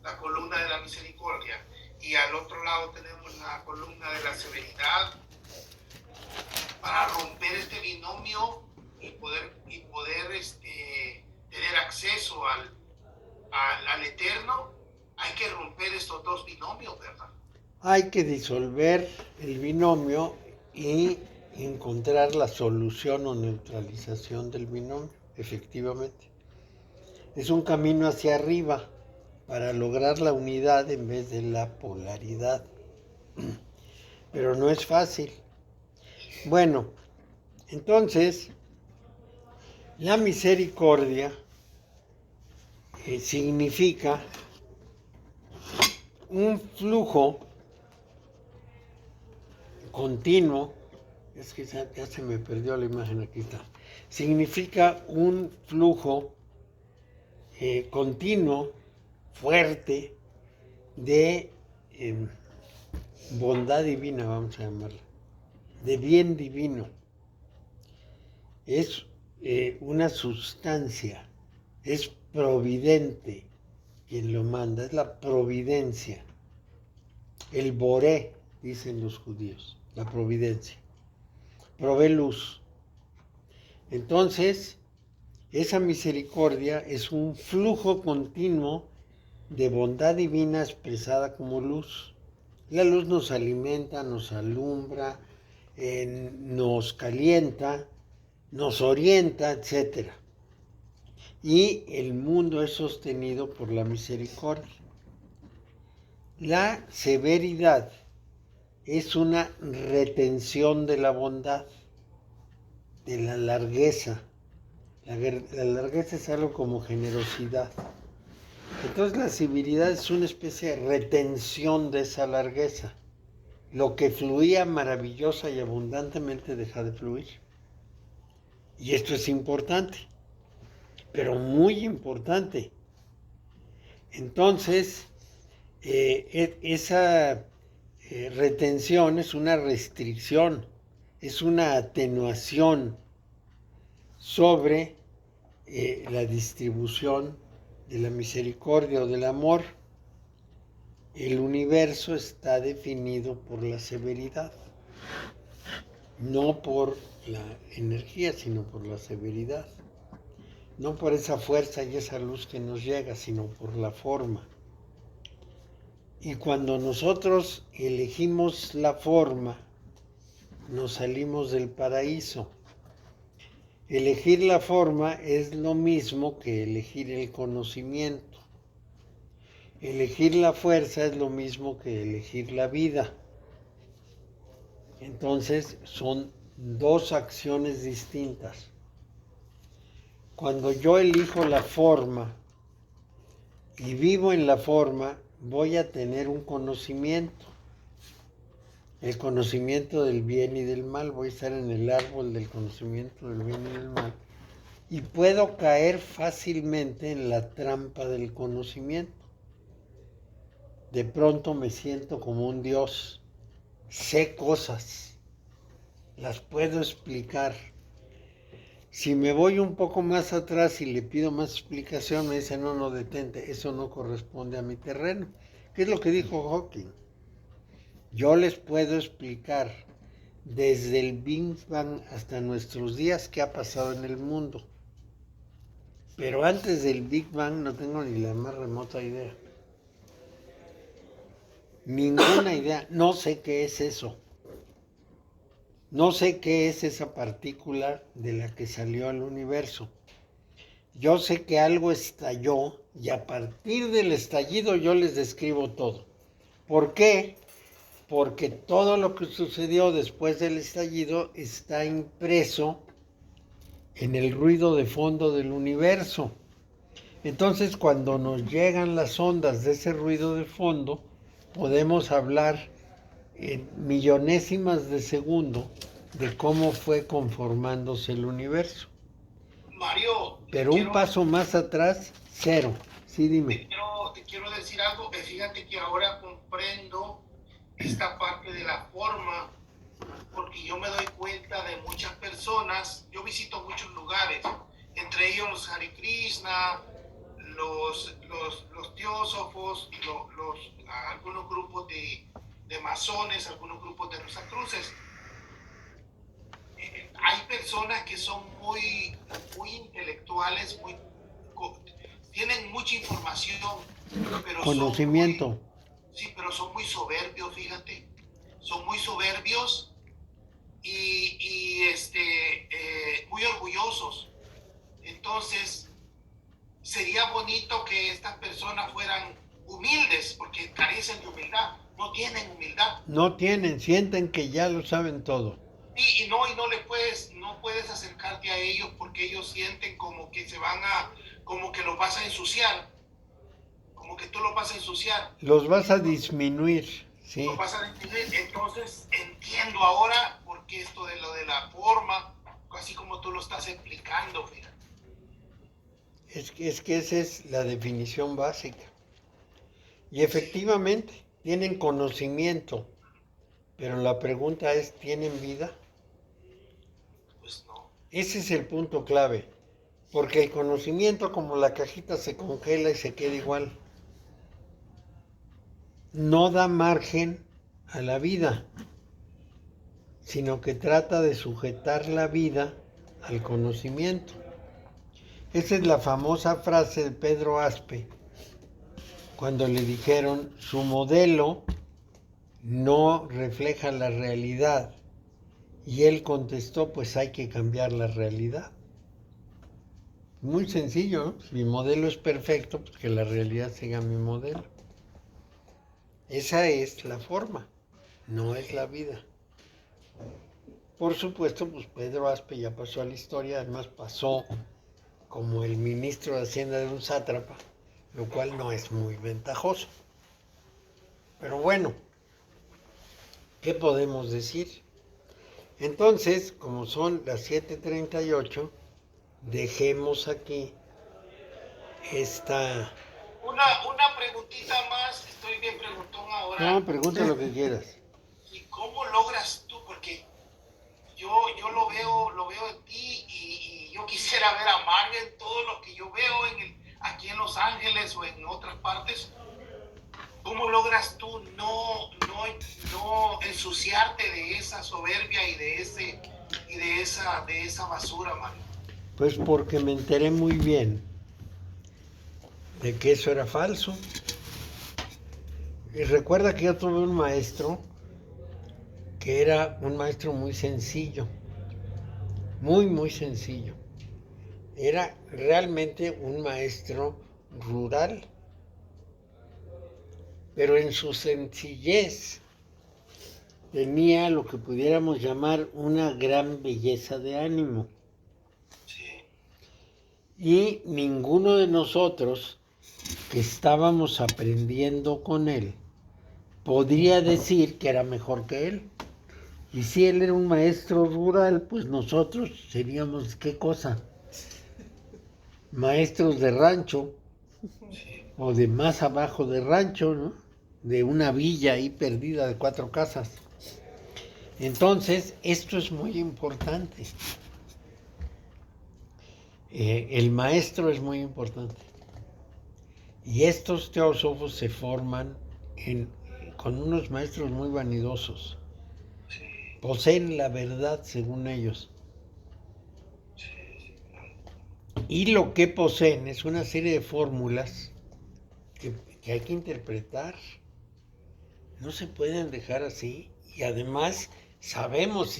la columna de la misericordia, y al otro lado tenemos la columna de la severidad, para romper este binomio y poder tener acceso al eterno, hay que romper estos dos binomios, ¿verdad? Hay que disolver el binomio y encontrar la solución o neutralización del binomio, efectivamente. Es un camino hacia arriba para lograr la unidad en vez de la polaridad. Pero no es fácil. Bueno, entonces, la misericordia significa un flujo continuo. Es que ya se me perdió la imagen, aquí está. Significa un flujo continuo, fuerte, de bondad divina, vamos a llamarla, de bien divino. Es una sustancia, es providente quien lo manda, es la providencia. El boré, dicen los judíos, la providencia. Provee luz. Entonces, esa misericordia es un flujo continuo de bondad divina expresada como luz. La luz nos alimenta, nos alumbra, nos calienta, nos orienta, etc. Y el mundo es sostenido por la misericordia. La severidad es una retención de la bondad, de la largueza. La largueza es algo como generosidad. Entonces la severidad es una especie de retención de esa largueza. Lo que fluía maravillosa y abundantemente deja de fluir. Y esto es importante, pero muy importante. Entonces, esa retención es una restricción, es una atenuación sobre la distribución de la misericordia o del amor. El universo está definido por la severidad, no por la energía, sino por la severidad. No por esa fuerza y esa luz que nos llega, sino por la forma. Y cuando nosotros elegimos la forma, nos salimos del paraíso. Elegir la forma es lo mismo que elegir el conocimiento. Elegir la fuerza es lo mismo que elegir la vida. Entonces son dos acciones distintas. Cuando yo elijo la forma y vivo en la forma, voy a tener un conocimiento. El conocimiento del bien y del mal. Voy a estar en el árbol del conocimiento del bien y del mal. Y puedo caer fácilmente en la trampa del conocimiento. De pronto me siento como un Dios. Sé cosas. Las puedo explicar. Si me voy un poco más atrás y le pido más explicación, me dice, no, detente, eso no corresponde a mi terreno. ¿Qué es lo que dijo Hawking? Yo les puedo explicar desde el Big Bang hasta nuestros días qué ha pasado en el mundo. Pero antes del Big Bang no tengo ni la más remota idea. Ninguna idea. No sé qué es eso. No sé qué es esa partícula de la que salió al universo. Yo sé que algo estalló y a partir del estallido yo les describo todo. ¿Por qué? Porque todo lo que sucedió después del estallido está impreso en el ruido de fondo del universo. Entonces, cuando nos llegan las ondas de ese ruido de fondo, podemos hablar en millonésimas de segundo de cómo fue conformándose el universo. Mario, Pero un paso más atrás, cero. Sí, dime. Te quiero decir algo. Fíjate que ahora comprendo esta parte de la forma, porque yo me doy cuenta de muchas personas. Yo visito muchos lugares, entre ellos los Hare Krishna, los teósofos, algunos grupos de masones, algunos grupos de Rosacruces. Hay personas que son muy intelectuales, tienen mucha información, pero conocimiento. pero son muy soberbios, fíjate. Son muy soberbios y muy orgullosos. Entonces, sería bonito que estas personas fueran humildes, porque carecen de humildad. No tienen humildad. No tienen, sienten que ya lo saben todo. Y no puedes acercarte a ellos porque ellos sienten como que como que los vas a ensuciar, como que tú los vas a ensuciar. Los vas a disminuir, sí. Los vas a disminuir. Entonces entiendo ahora por qué esto de lo de la forma, así como tú lo estás explicando, fíjate. Es que esa es la definición básica. Y efectivamente, tienen conocimiento, pero la pregunta es, ¿tienen vida? Pues no. Ese es el punto clave, porque el conocimiento, como la cajita, se congela y se queda igual. No da margen a la vida, sino que trata de sujetar la vida al conocimiento. Esa es la famosa frase de Pedro Aspe, cuando le dijeron, su modelo no refleja la realidad. Y él contestó, pues hay que cambiar la realidad. Muy sencillo, ¿no? Mi modelo es perfecto, pues que la realidad siga mi modelo. Esa es la forma, no es la vida. Por supuesto, pues Pedro Aspe ya pasó a la historia, además pasó como el ministro de Hacienda de un sátrapa, lo cual no es muy ventajoso. Pero bueno, ¿qué podemos decir? Entonces, como son las 7:38, dejemos aquí esta Una preguntita más, estoy bien preguntón ahora. No, pregunta lo que quieras. ¿Y cómo logras tú? Porque yo lo veo en ti y yo quisiera ver a Mario en todo lo que yo veo aquí en Los Ángeles o en otras partes. ¿Cómo logras tú no ensuciarte de esa soberbia y de esa basura, Mario? Pues porque me enteré muy bien de que eso era falso. Y recuerda que yo tuve un maestro que era un maestro muy sencillo, muy sencillo. Era realmente un maestro rural, pero en su sencillez tenía lo que pudiéramos llamar una gran belleza de ánimo. Sí. Y ninguno de nosotros que estábamos aprendiendo con él podría decir que era mejor que él. Y si él era un maestro rural, pues nosotros seríamos, ¿qué cosa? Maestros de rancho, o de más abajo de rancho, ¿no? De una villa ahí perdida de 4 casas. Entonces, esto es muy importante. El maestro es muy importante. Y estos teósofos se forman con unos maestros muy vanidosos. Poseen la verdad según ellos. Y lo que poseen es una serie de fórmulas que hay que interpretar. No se pueden dejar así. Y además sabemos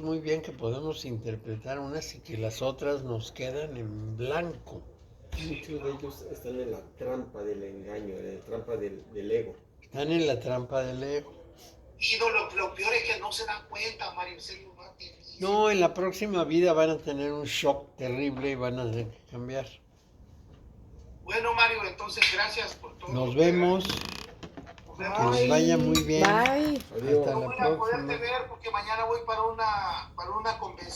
muy bien que podemos interpretar unas y que las otras nos quedan en blanco. Muchos de ellos están en la trampa del engaño, en la trampa del ego. Están en la trampa del ego. Y lo peor es que no se dan cuenta, Mario, en serio, más difícil. No, en la próxima vida van a tener un shock terrible y van a tener que cambiar. Bueno, Mario, entonces gracias por todo. Nos vemos. Nos Que vemos. les vaya muy bien. Bye. Hasta No la voy a poderte próxima. ver porque mañana voy para una convención.